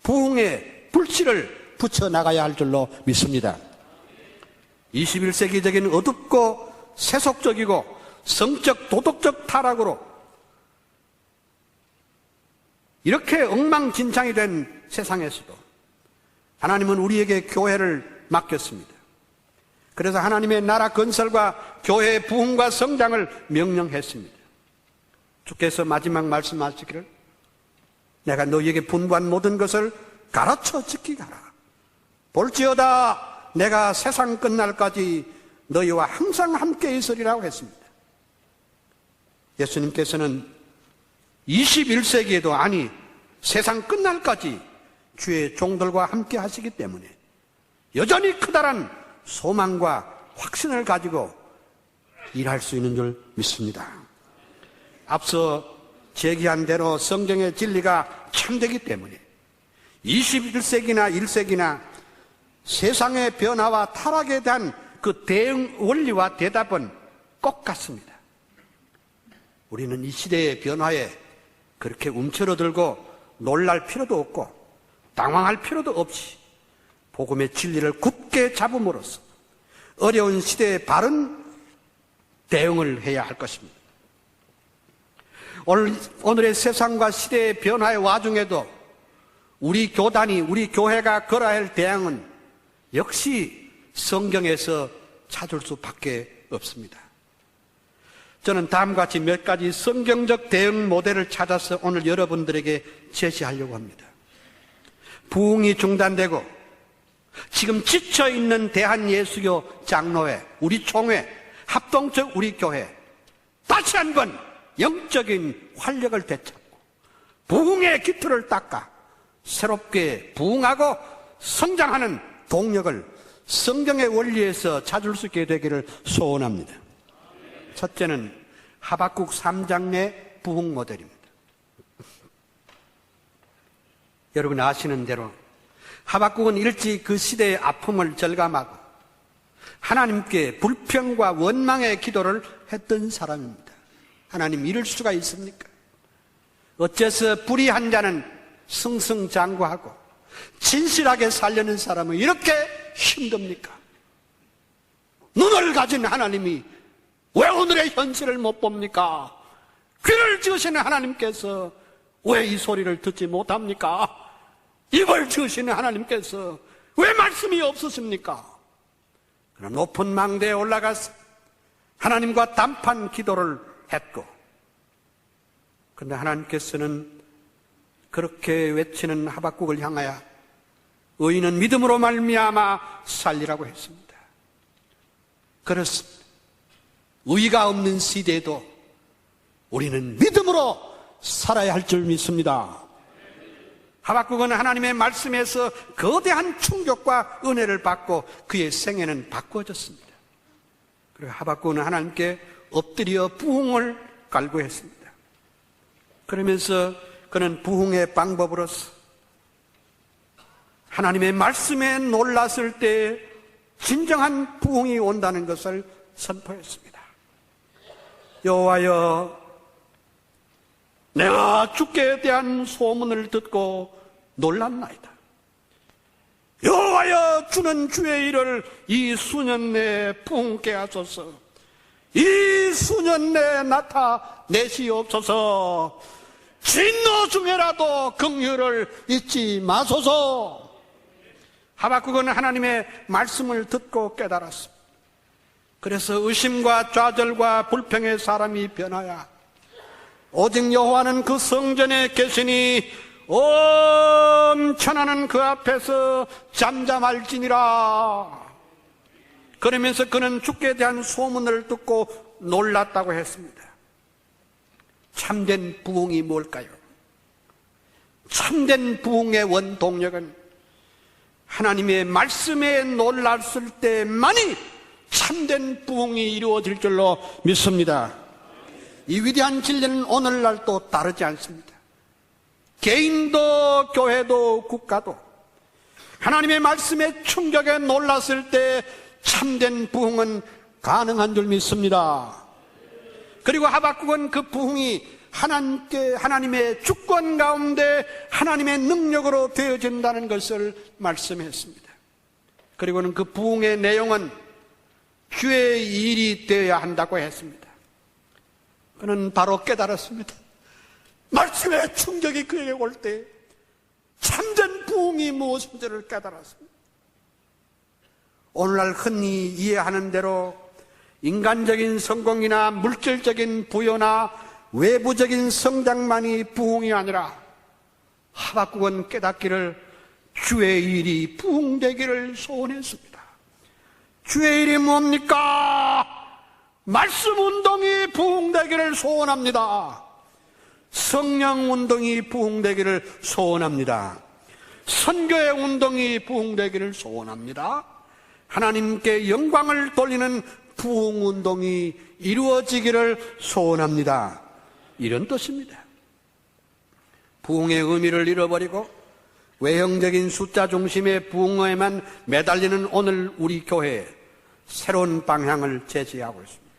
부흥의 불씨를 붙여나가야 할 줄로 믿습니다. 21세기적인 어둡고 세속적이고 성적 도덕적 타락으로 이렇게 엉망진창이 된 세상에서도 하나님은 우리에게 교회를 맡겼습니다. 그래서 하나님의 나라 건설과 교회의 부흥과 성장을 명령했습니다. 주께서 마지막 말씀하시기를 내가 너희에게 분부한 모든 것을 가르쳐 지키게 하라. 볼지어다 내가 세상 끝날까지 너희와 항상 함께 있으리라고 했습니다. 예수님께서는 21세기에도 아니 세상 끝날까지 주의 종들과 함께 하시기 때문에 여전히 커다란 소망과 확신을 가지고 일할 수 있는 줄 믿습니다. 앞서 제기한 대로 성경의 진리가 참되기 때문에 21세기나 1세기나 세상의 변화와 타락에 대한 그 대응 원리와 대답은 꼭 같습니다. 우리는 이 시대의 변화에 그렇게 움츠러들고 놀랄 필요도 없고 당황할 필요도 없이 복음의 진리를 굳게 잡음으로써 어려운 시대에 바른 대응을 해야 할 것입니다. 오늘의 세상과 시대의 변화의 와중에도 우리 교단이, 우리 교회가 걸어야 할 대응은 역시 성경에서 찾을 수밖에 없습니다. 저는 다음과 같이 몇 가지 성경적 대응 모델을 찾아서 오늘 여러분들에게 제시하려고 합니다. 부흥이 중단되고 지금 지쳐있는 대한예수교 장로회, 우리 총회, 합동적 우리 교회 다시 한번 영적인 활력을 되찾고 부흥의 기틀을 닦아 새롭게 부흥하고 성장하는 동력을 성경의 원리에서 찾을 수 있게 되기를 소원합니다. 첫째는 하박국 3장 내 부흥 모델입니다. 여러분 아시는 대로 하박국은 일찍 그 시대의 아픔을 절감하고 하나님께 불평과 원망의 기도를 했던 사람입니다. 하나님 이럴 수가 있습니까? 어째서 불의한 자는 승승장구하고 진실하게 살려는 사람은 이렇게 힘듭니까? 눈을 가진 하나님이 왜 오늘의 현실을 못 봅니까? 귀를 지으시는 하나님께서 왜 이 소리를 듣지 못합니까? 입을 지으시는 하나님께서 왜 말씀이 없으십니까? 그런 높은 망대에 올라가서 하나님과 단판 기도를 했고, 그런데 하나님께서는 그렇게 외치는 하박국을 향하여 의인은 믿음으로 말미암아 살리라고 했습니다. 그렇습니다. 의가 없는 시대에도 우리는 믿음으로 살아야 할 줄 믿습니다. 하박국은 하나님의 말씀에서 거대한 충격과 은혜를 받고 그의 생애는 바꾸어졌습니다. 그리고 하박국은 하나님께 엎드려 부흥을 갈구했습니다. 그러면서 그는 부흥의 방법으로서 하나님의 말씀에 놀랐을 때 진정한 부흥이 온다는 것을 선포했습니다. 여호와여, 내가 주께 대한 소문을 듣고 놀랐나이다. 여호와여, 주는 주의 일을 이 수년 내에 부흥케 하소서. 이 수년 내에 나타내시옵소서. 진노 중에라도 긍휼을 잊지 마소서. 하박국은 하나님의 말씀을 듣고 깨달았습니다. 그래서 의심과 좌절과 불평의 사람이 변하여 오직 여호와는 그 성전에 계시니 엄천하는 그 앞에서 잠잠할지니라. 그러면서 그는 주께 대한 소문을 듣고 놀랐다고 했습니다. 참된 부흥이 뭘까요? 참된 부흥의 원동력은 하나님의 말씀에 놀랐을 때만이 참된 부흥이 이루어질 줄로 믿습니다. 이 위대한 진리는 오늘날도 다르지 않습니다. 개인도 교회도 국가도 하나님의 말씀에 충격에 놀랐을 때 참된 부흥은 가능한 줄 믿습니다. 그리고 하박국은 그 부흥이 하나님의 주권 가운데 하나님의 능력으로 되어진다는 것을 말씀했습니다. 그리고는 그 부흥의 내용은 주의 일이 되어야 한다고 했습니다. 그는 바로 깨달았습니다. 말씀의 충격이 그에게 올 때 참된 부흥이 무엇인지를 깨달았습니다. 오늘날 흔히 이해하는 대로 인간적인 성공이나 물질적인 부여나 외부적인 성장만이 부흥이 아니라 하박국은 깨닫기를 주의 일이 부흥되기를 소원했습니다. 주의 일이 뭡니까? 말씀 운동이 부흥되기를 소원합니다. 성령 운동이 부흥되기를 소원합니다. 선교의 운동이 부흥되기를 소원합니다. 하나님께 영광을 돌리는 부흥 운동이 이루어지기를 소원합니다. 이런 뜻입니다. 부흥의 의미를 잃어버리고 외형적인 숫자 중심의 부흥에만 매달리는 오늘 우리 교회에 새로운 방향을 제시하고 있습니다.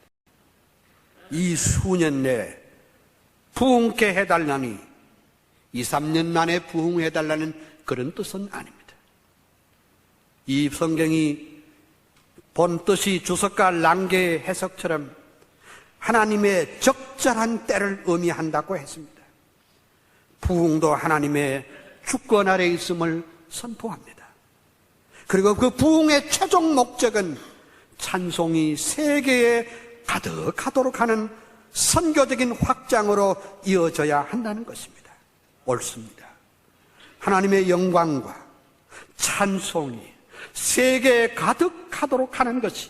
이 수년 내에 부흥케 해달라니 2, 3년 만에 부흥해달라는 그런 뜻은 아닙니다. 이 성경이 본 뜻이 주석가 랑게의 해석처럼 하나님의 적절한 때를 의미한다고 했습니다. 부흥도 하나님의 주권 아래 있음을 선포합니다. 그리고 그 부흥의 최종 목적은 찬송이 세계에 가득하도록 하는 선교적인 확장으로 이어져야 한다는 것입니다. 옳습니다. 하나님의 영광과 찬송이 세계에 가득하도록 하는 것이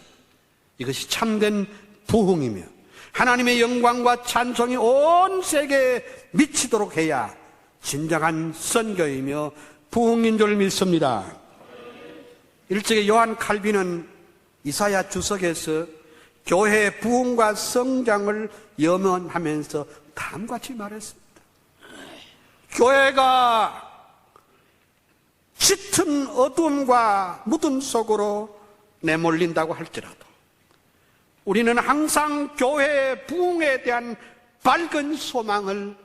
이것이 참된 부흥이며 하나님의 영광과 찬송이 온 세계에 미치도록 해야 진정한 선교이며 부흥인 줄 믿습니다. 일찍이 요한 칼빈은 이사야 주석에서 교회의 부흥과 성장을 염원하면서 다음과 같이 말했습니다. 교회가 짙은 어둠과 무덤 속으로 내몰린다고 할지라도 우리는 항상 교회의 부흥에 대한 밝은 소망을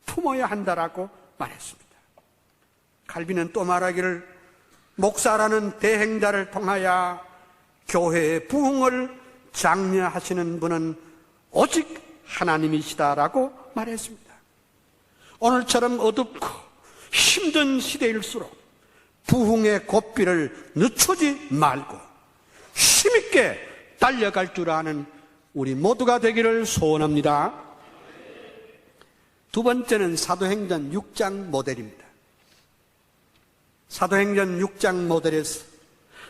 품어야 한다라고 말했습니다. 칼빈은 또 말하기를 목사라는 대행자를 통하여 교회의 부흥을 장려하시는 분은 오직 하나님이시다라고 말했습니다. 오늘처럼 어둡고 힘든 시대일수록 부흥의 고삐를 늦추지 말고 힘있게 달려갈 줄 아는 우리 모두가 되기를 소원합니다. 두 번째는 사도행전 6장 모델입니다. 사도행전 6장 모델에서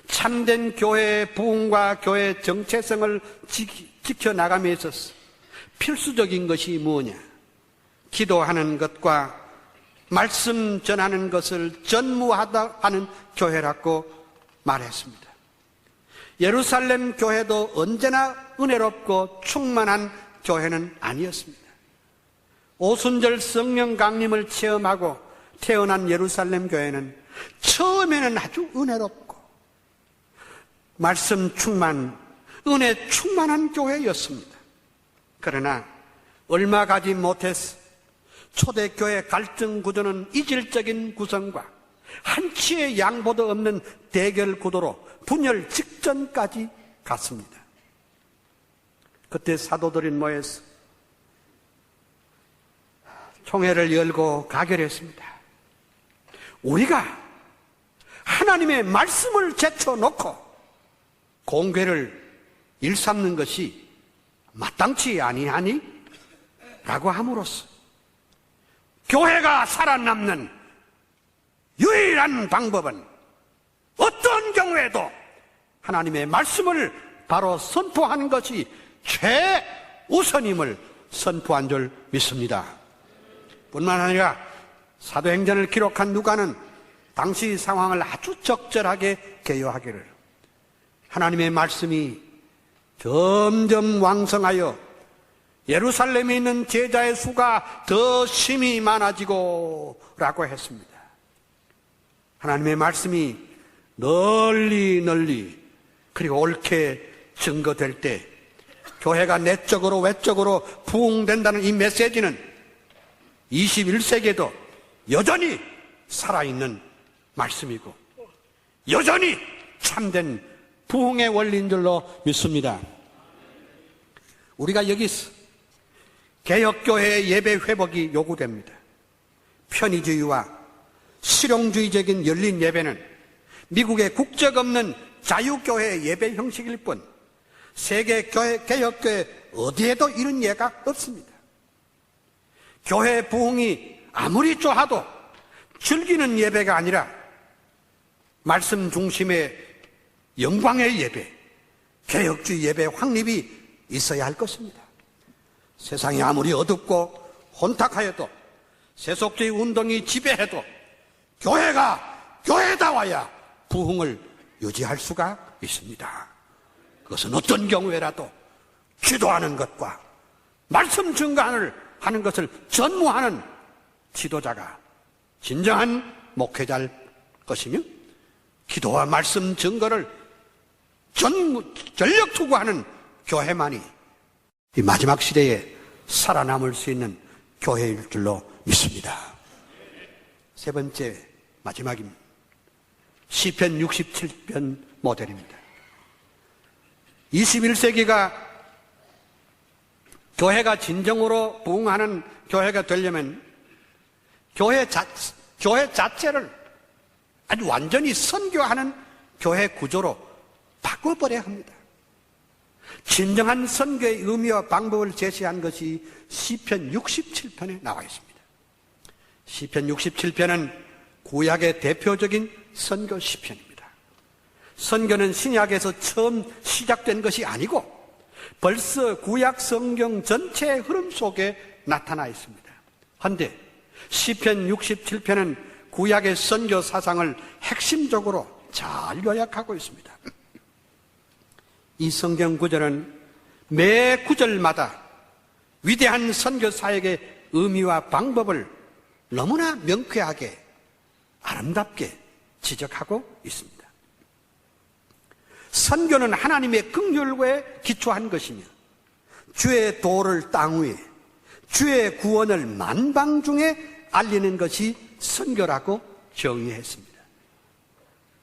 참된 교회의 부흥과 교회의 정체성을 지켜나감에 있어서 필수적인 것이 무엇이냐? 기도하는 것과 말씀 전하는 것을 전무하다 하는 교회라고 말했습니다. 예루살렘 교회도 언제나 은혜롭고 충만한 교회는 아니었습니다. 오순절 성령 강림을 체험하고 태어난 예루살렘 교회는 처음에는 아주 은혜롭고 말씀 충만, 은혜 충만한 교회였습니다. 그러나 얼마 가지 못해서 초대교회 갈등 구조는 이질적인 구성과 한치의 양보도 없는 대결 구도로 분열 직전까지 갔습니다. 그때 사도들이 모여서 총회를 열고 가결했습니다. 우리가 하나님의 말씀을 제쳐놓고 공회를 일삼는 것이 마땅치 아니하니? 라고 함으로써 교회가 살아남는 유일한 방법은 어떤 경우에도 하나님의 말씀을 바로 선포하는 것이 최우선임을 선포한 줄 믿습니다. 뿐만 아니라 사도행전을 기록한 누가는 당시 상황을 아주 적절하게 개요하기를 하나님의 말씀이 점점 왕성하여 예루살렘에 있는 제자의 수가 더 심히 많아지고 라고 했습니다. 하나님의 말씀이 널리 그리고 옳게 증거될 때 교회가 내적으로 외적으로 부흥된다는 이 메시지는 21세기에도 여전히 살아있는 말씀이고 여전히 참된 부흥의 원리인 줄로 믿습니다. 우리가 여기서 개혁교회의 예배 회복이 요구됩니다. 편의주의와 실용주의적인 열린 예배는 미국의 국적 없는 자유교회의 예배 형식일 뿐 세계 개혁교회 어디에도 이런 예가 없습니다. 교회 부흥이 아무리 좋아도 즐기는 예배가 아니라 말씀 중심의 영광의 예배, 개혁주의 예배 확립이 있어야 할 것입니다. 세상이 아무리 어둡고 혼탁하여도 세속주의 운동이 지배해도 교회가 교회다워야 부흥을 유지할 수가 있습니다. 그것은 어떤 경우에라도 기도하는 것과 말씀 증거를 하는 것을 전무하는 지도자가 진정한 목회자일 것이며 기도와 말씀 증거를 전력 투구하는 교회만이 이 마지막 시대에 살아남을 수 있는 교회일 줄로 믿습니다. 세 번째 마지막입니다. 시편 67편 모델입니다. 21세기가 교회가 진정으로 부흥하는 교회가 되려면 교회 자체를 아주 완전히 선교하는 교회 구조로 바꿔버려야 합니다. 진정한 선교의 의미와 방법을 제시한 것이 시편 67편에 나와 있습니다. 시편 67편은 구약의 대표적인 선교 시편입니다. 선교는 신약에서 처음 시작된 것이 아니고 벌써 구약 성경 전체의 흐름 속에 나타나 있습니다. 그런데 시편 67편은 구약의 선교 사상을 핵심적으로 잘 요약하고 있습니다. 이 성경 구절은 매 구절마다 위대한 선교 사역의 의미와 방법을 너무나 명쾌하게 아름답게 지적하고 있습니다. 선교는 하나님의 긍휼에 기초한 것이며 주의 도를 땅 위에 주의 구원을 만방 중에 알리는 것이 선교라고 정의했습니다.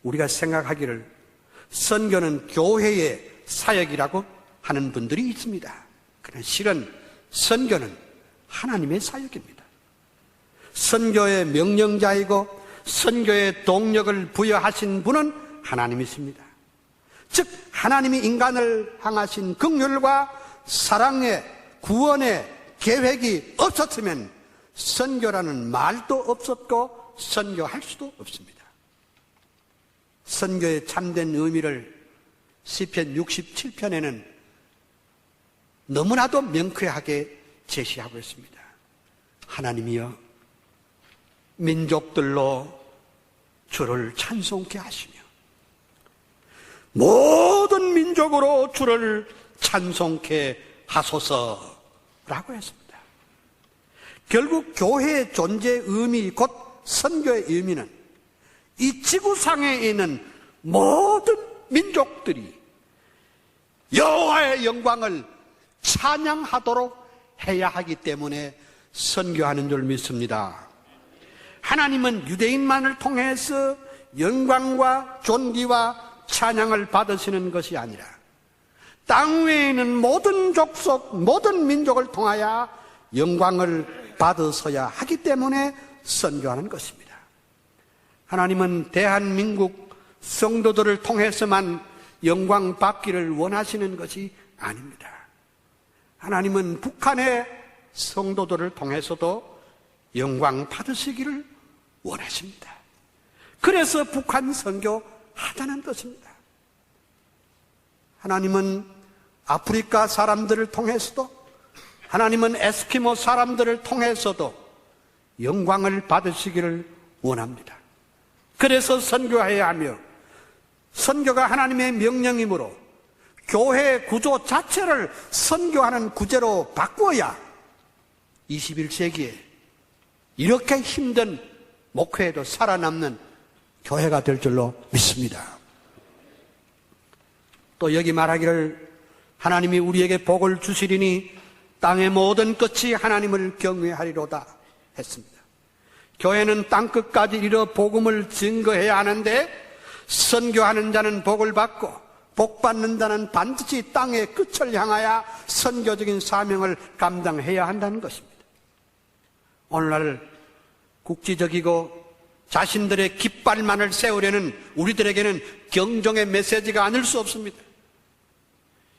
우리가 생각하기를 선교는 교회의 사역이라고 하는 분들이 있습니다. 그러나 실은 선교는 하나님의 사역입니다. 선교의 명령자이고 선교의 동력을 부여하신 분은 하나님이십니다. 즉 하나님이 인간을 향하신 긍휼과 사랑의 구원의 계획이 없었으면 선교라는 말도 없었고 선교할 수도 없습니다. 선교의 참된 의미를 시편 67편에는 너무나도 명쾌하게 제시하고 있습니다. 하나님이여 민족들로 주를 찬송케 하시며 모든 민족으로 주를 찬송케 하소서라고 했습니다. 결국 교회의 존재의 의미 곧 선교의 의미는 이 지구상에 있는 모든 민족들이 여호와의 영광을 찬양하도록 해야 하기 때문에 선교하는 줄 믿습니다. 하나님은 유대인만을 통해서 영광과 존귀와 찬양을 받으시는 것이 아니라 땅 위에 있는 모든 족속, 모든 민족을 통하여 영광을 받으셔야 하기 때문에 선교하는 것입니다. 하나님은 대한민국 성도들을 통해서만 영광 받기를 원하시는 것이 아닙니다. 하나님은 북한의 성도들을 통해서도 영광 받으시기를 원하십니다. 그래서 북한 선교하자는 것입니다. 하나님은 아프리카 사람들을 통해서도, 하나님은 에스키모 사람들을 통해서도 영광을 받으시기를 원합니다. 그래서 선교해야 하며, 선교가 하나님의 명령이므로 교회 구조 자체를 선교하는 구제로 바꾸어야 21세기에 이렇게 힘든 목회에도 살아남는 교회가 될 줄로 믿습니다. 또 여기 말하기를 하나님이 우리에게 복을 주시리니 땅의 모든 끝이 하나님을 경외하리로다 했습니다. 교회는 땅끝까지 이르러 복음을 증거해야 하는데 선교하는 자는 복을 받고 복 받는 자는 반드시 땅의 끝을 향하여 선교적인 사명을 감당해야 한다는 것입니다. 오늘날 국지적이고 자신들의 깃발만을 세우려는 우리들에게는 경종의 메시지가 아닐 수 없습니다.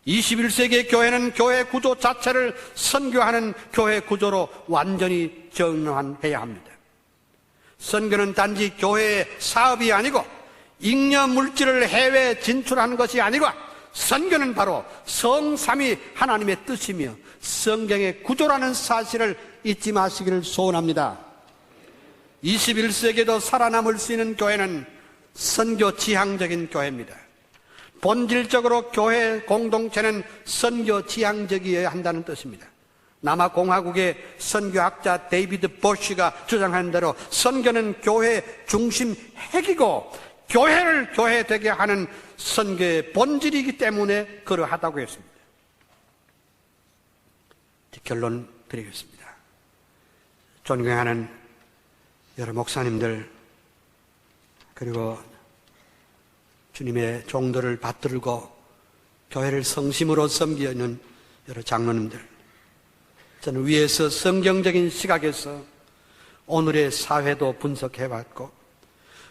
21세기의 교회는 교회 구조 자체를 선교하는 교회 구조로 완전히 전환해야 합니다. 선교는 단지 교회의 사업이 아니고 잉여 물질을 해외에 진출하는 것이 아니고 선교는 바로 성삼위 하나님의 뜻이며 성경의 구조라는 사실을 잊지 마시기를 소원합니다. 21세기에도 살아남을 수 있는 교회는 선교 지향적인 교회입니다. 본질적으로 교회 공동체는 선교 지향적이어야 한다는 뜻입니다. 남아공화국의 선교학자 데이비드 보쉬가 주장한 대로 선교는 교회 중심 핵이고 교회를 교회되게 하는 선교의 본질이기 때문에 그러하다고 했습니다. 결론 드리겠습니다. 존경하는 여러 목사님들 그리고 주님의 종들을 받들고 교회를 성심으로 섬기는 여러 장로님들, 저는 위에서 성경적인 시각에서 오늘의 사회도 분석해봤고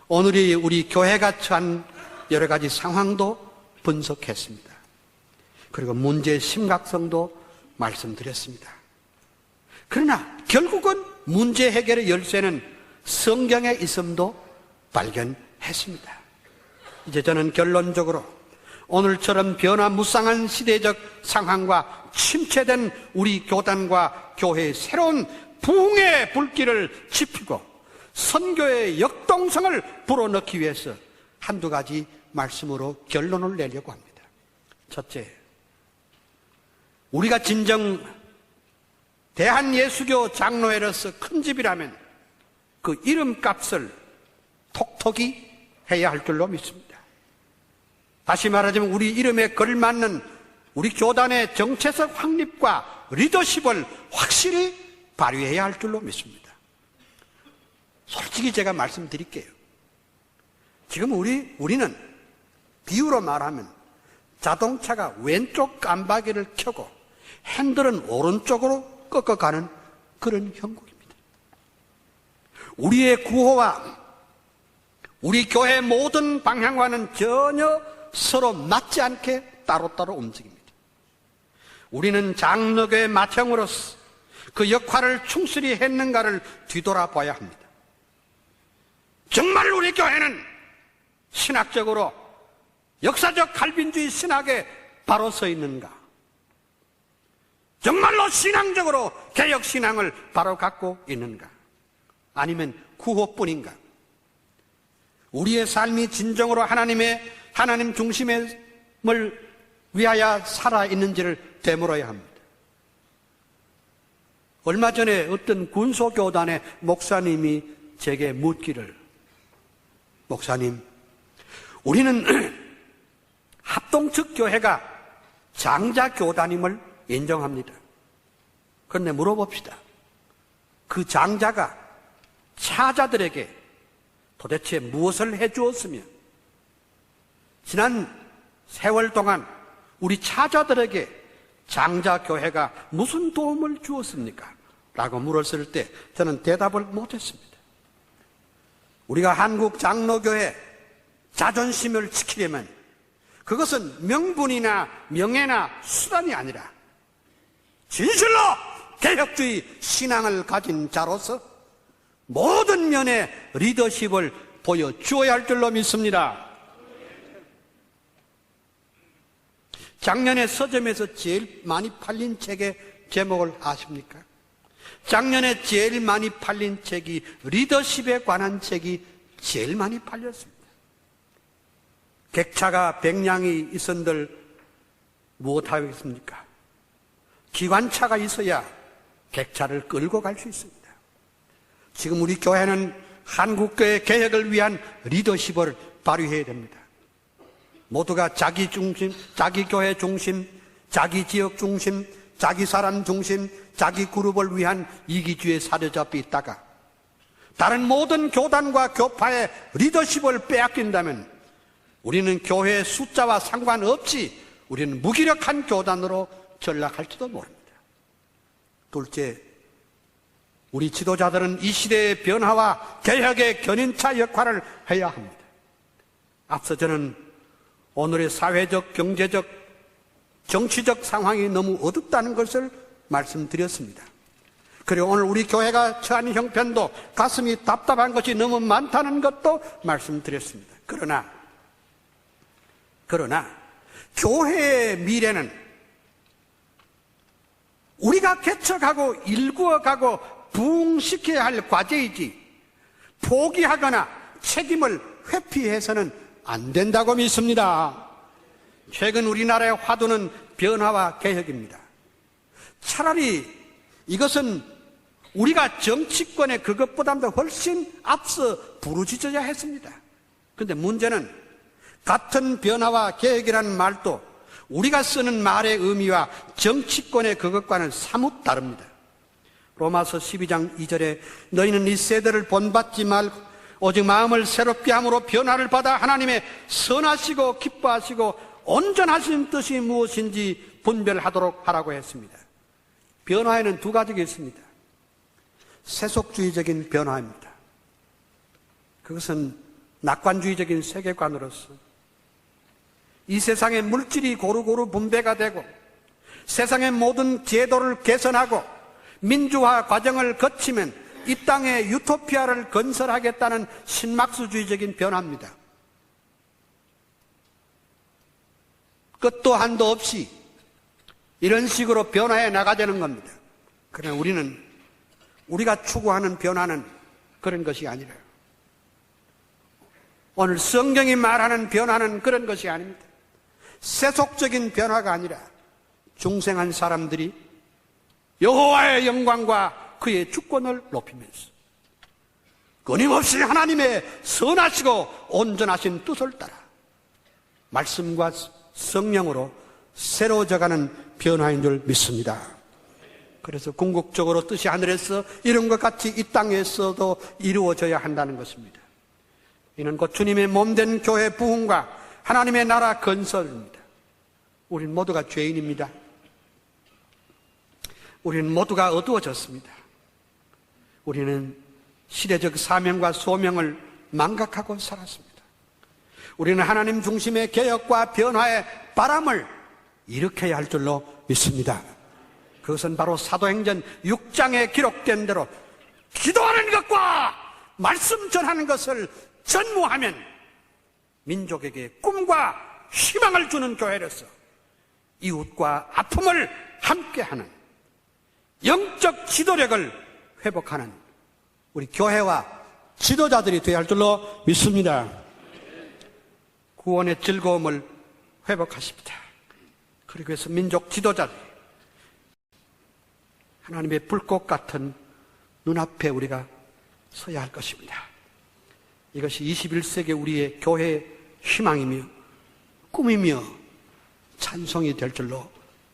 오늘이 우리 교회가 처한 여러 가지 상황도 분석했습니다. 그리고 문제의 심각성도 말씀드렸습니다. 그러나 결국은 문제 해결의 열쇠는 성경에 있음도 발견했습니다. 이제 저는 결론적으로 오늘처럼 변화무쌍한 시대적 상황과 침체된 우리 교단과 교회의 새로운 부흥의 불길을 지피고 선교의 역동성을 불어넣기 위해서 한두 가지 말씀으로 결론을 내려고 합니다. 첫째, 우리가 진정 대한예수교 장로회로서 큰 집이라면 그 이름값을 톡톡히 해야 할 줄로 믿습니다. 다시 말하자면 우리 이름에 걸맞는 우리 교단의 정체적 확립과 리더십을 확실히 발휘해야 할 줄로 믿습니다. 솔직히 제가 말씀드릴게요. 지금 우리는 비유로 말하면 자동차가 왼쪽 깜빡이를 켜고 핸들은 오른쪽으로 꺾어가는 그런 형국입니다. 우리의 구호와 우리 교회 모든 방향과는 전혀 서로 맞지 않게 따로따로 움직입니다. 우리는 장로교의 맏형으로서 그 역할을 충실히 했는가를 뒤돌아봐야 합니다. 정말 우리 교회는 신학적으로 역사적 칼빈주의 신학에 바로 서 있는가? 정말로 신앙적으로 개혁신앙을 바로 갖고 있는가? 아니면 구호뿐인가? 우리의 삶이 진정으로 하나님 중심을 위하여 살아있는지를 되물어야 합니다. 얼마 전에 어떤 군소교단의 목사님이 제게 묻기를, 목사님, 우리는 합동측 교회가 장자교단임을 인정합니다. 그런데 물어봅시다. 그 장자가 차자들에게 도대체 무엇을 해주었으며 지난 세월 동안 우리 차자들에게 장자교회가 무슨 도움을 주었습니까? 라고 물었을 때 저는 대답을 못했습니다. 우리가 한국 장로교회 자존심을 지키려면 그것은 명분이나 명예나 수단이 아니라 진실로 개혁주의 신앙을 가진 자로서 모든 면의 리더십을 보여주어야 할 줄로 믿습니다. 작년에 서점에서 제일 많이 팔린 책의 제목을 아십니까? 작년에 제일 많이 팔린 책이 리더십에 관한 책이 제일 많이 팔렸습니다. 객차가 100량이 있은들 무엇하겠습니까? 기관차가 있어야 객차를 끌고 갈 수 있습니다. 지금 우리 교회는 한국교회 개혁을 위한 리더십을 발휘해야 됩니다. 모두가 자기 중심, 자기 교회 중심, 자기 지역 중심, 자기 사람 중심, 자기 그룹을 위한 이기주의에 사로잡혀 있다가 다른 모든 교단과 교파의 리더십을 빼앗긴다면 우리는 교회의 숫자와 상관없이 우리는 무기력한 교단으로 전락할지도 모릅니다. 둘째, 우리 지도자들은 이 시대의 변화와 개혁의 견인차 역할을 해야 합니다. 앞서 저는 오늘의 사회적, 경제적, 정치적 상황이 너무 어둡다는 것을 말씀드렸습니다. 그리고 오늘 우리 교회가 처한 형편도 가슴이 답답한 것이 너무 많다는 것도 말씀드렸습니다. 그러나 교회의 미래는 우리가 개척하고 일구어가고 부흥시켜야 할 과제이지 포기하거나 책임을 회피해서는 안 된다고 믿습니다. 최근 우리나라의 화두는 변화와 개혁입니다. 차라리 이것은 우리가 정치권의 그것보다도 훨씬 앞서 부르짖어야 했습니다. 그런데 문제는 같은 변화와 개혁이라는 말도 우리가 쓰는 말의 의미와 정치권의 그것과는 사뭇 다릅니다. 로마서 12장 2절에 너희는 이 세대를 본받지 말고 오직 마음을 새롭게 함으로 변화를 받아 하나님의 선하시고 기뻐하시고 온전하신 뜻이 무엇인지 분별하도록 하라고 했습니다. 변화에는 두 가지가 있습니다. 세속주의적인 변화입니다. 그것은 낙관주의적인 세계관으로서 이 세상의 물질이 고루고루 분배가 되고 세상의 모든 제도를 개선하고 민주화 과정을 거치면 이 땅에 유토피아를 건설하겠다는 신막수주의적인 변화입니다. 끝도 한도 없이 이런 식으로 변화해 나가자는 겁니다. 그러나 우리가 추구하는 변화는 그런 것이 아니라요. 오늘 성경이 말하는 변화는 그런 것이 아닙니다. 세속적인 변화가 아니라 중생한 사람들이 여호와의 영광과 그의 주권을 높이면서 끊임없이 하나님의 선하시고 온전하신 뜻을 따라 말씀과 성령으로 새로워져가는 변화인 줄 믿습니다. 그래서 궁극적으로 뜻이 하늘에서 이룬 것 같이 이 땅에서도 이루어져야 한다는 것입니다. 이는 곧 주님의 몸된 교회 부흥과 하나님의 나라 건설입니다. 우리는 모두가 죄인입니다. 우리는 모두가 어두워졌습니다. 우리는 시대적 사명과 소명을 망각하고 살았습니다. 우리는 하나님 중심의 개혁과 변화의 바람을 일으켜야 할 줄로 믿습니다. 그것은 바로 사도행전 6장에 기록된 대로 기도하는 것과 말씀 전하는 것을 전무하면 민족에게 꿈과 희망을 주는 교회로서 이웃과 아픔을 함께하는 영적 지도력을 회복하는 우리 교회와 지도자들이 되어야 할 줄로 믿습니다. 구원의 즐거움을 회복하십니다. 그리고 해서 민족 지도자들, 하나님의 불꽃 같은 눈앞에 우리가 서야 할 것입니다. 이것이 21세기 우리의 교회의 희망이며 꿈이며 찬송이 될 줄로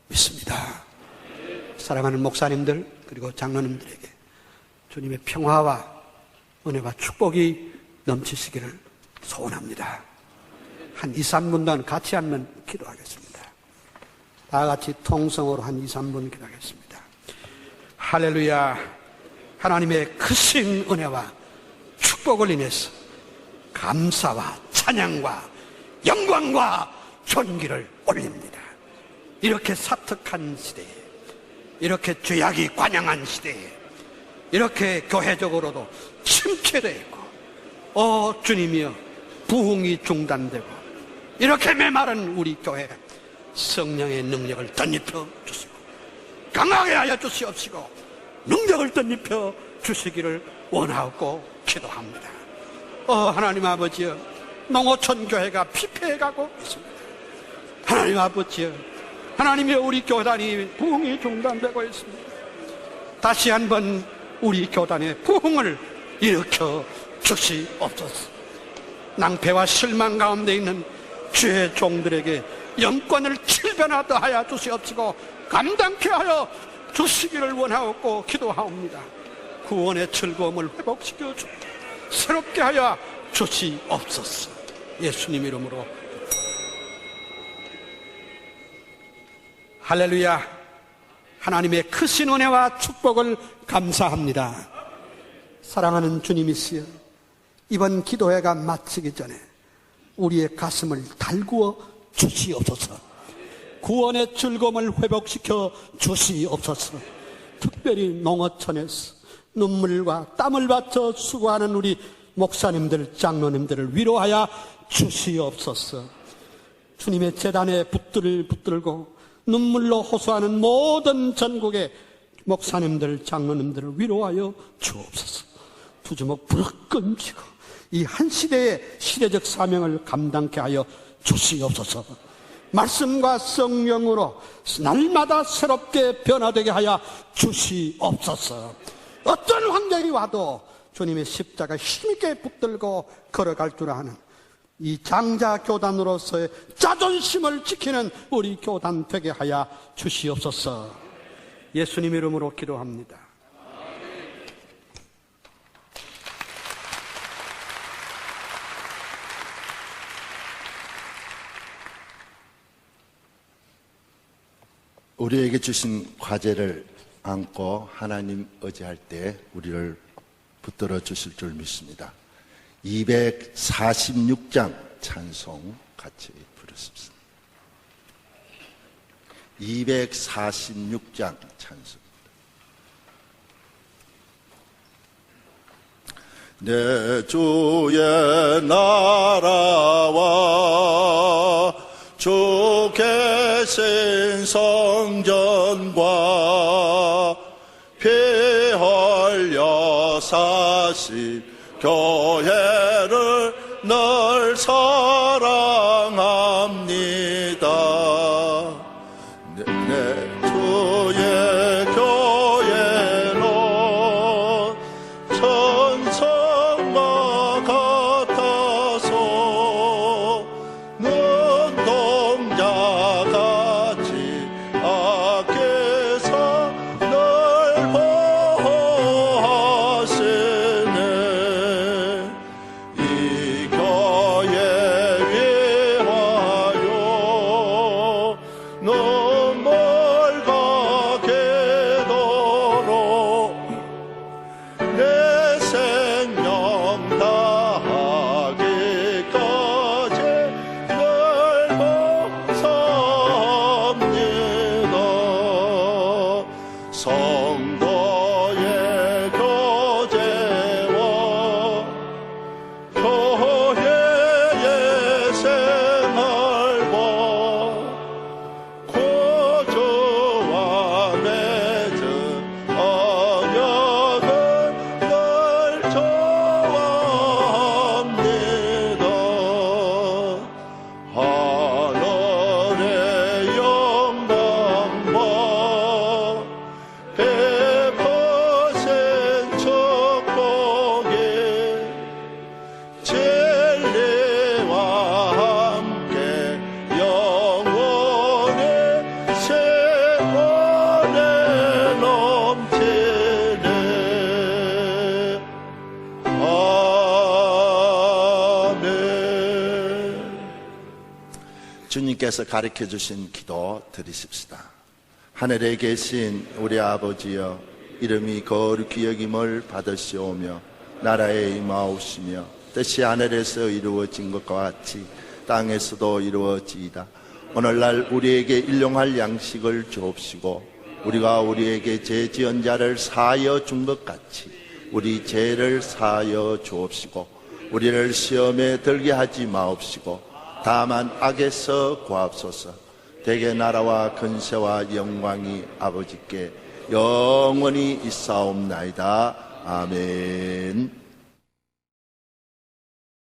믿습니다. 사랑하는 목사님들 그리고 장로님들에게 주님의 평화와 은혜와 축복이 넘치시기를 소원합니다. 한 2, 3분간 같이 한번 기도하겠습니다. 다 같이 통성으로 한 2, 3분 기도하겠습니다. 할렐루야. 하나님의 크신 은혜와 축복을 인해서 감사와 찬양과 영광과 존귀를 올립니다. 이렇게 사특한 시대에, 이렇게 죄악이 관영한 시대에, 이렇게 교회적으로도 침체되어 있고 주님이여 부흥이 중단되고 이렇게 메마른 우리 교회 성령의 능력을 덧입혀 주시고 강하게 하여 주시옵시고 능력을 덧입혀 주시기를 원하고 기도합니다. 하나님 아버지여, 농어촌 교회가 피폐해가고 있습니다. 하나님 아버지여, 하나님의 우리 교단이 부흥이 중단되고 있습니다. 다시 한번 우리 교단의 부흥을 일으켜 주시옵소서. 낭패와 실망 가운데 있는 주의 종들에게 영권을 칠변하다 하여 주시옵시고 감당케 하여 주시기를 원하옵고 기도하옵니다. 구원의 즐거움을 회복시켜 주 새롭게 하여 주시옵소서. 예수님 이름으로. 할렐루야. 하나님의 크신 은혜와 축복을 감사합니다. 사랑하는 주님이시여, 이번 기도회가 마치기 전에 우리의 가슴을 달구어 주시옵소서. 구원의 즐거움을 회복시켜 주시옵소서. 특별히 농어촌에서 눈물과 땀을 바쳐 수고하는 우리 목사님들, 장로님들을 위로하여 주시옵소서. 주님의 제단에 붓들을 붙들고 눈물로 호소하는 모든 전국의 목사님들, 장로님들을 위로하여 주옵소서. 두 주먹 부르륵 끈쥐고 이 한 시대의 시대적 사명을 감당케 하여 주시옵소서. 말씀과 성령으로 날마다 새롭게 변화되게 하여 주시옵소서. 어떤 환경이 와도 주님의 십자가 힘있게 붙들고 걸어갈 줄 아는 이 장자 교단으로서의 자존심을 지키는 우리 교단 되게 하여 주시옵소서. 예수님 이름으로 기도합니다. 우리에게 주신 과제를 안고 하나님 의지할 때 우리를 붙들어 주실 줄 믿습니다. 246장 찬송 같이 부르십시다. 246장 찬송. 내 주의 나라와 주 계신 성전과 피 흘려 사신 교회를 늘 사랑합니다. 내 주의 교회는 천성과 같아서 눈동자같이 아께서 늘 보호하시네. 이 교회 주님께서 가르쳐 주신 기도 드리십시다. 하늘에 계신 우리 아버지여, 이름이 거룩히 여김을 받으시오며 나라에 임하옵시며 뜻이 하늘에서 이루어진 것과 같이 땅에서도 이루어지이다. 오늘날 우리에게 일용할 양식을 주옵시고 우리가 우리에게 죄 지은 자를 사하여 준 것 같이 우리 죄를 사하여 주옵시고 우리를 시험에 들게 하지 마옵시고 다만 악에서 구하옵소서. 대개 나라와 근세와 영광이 아버지께 영원히 있사옵나이다. 아멘.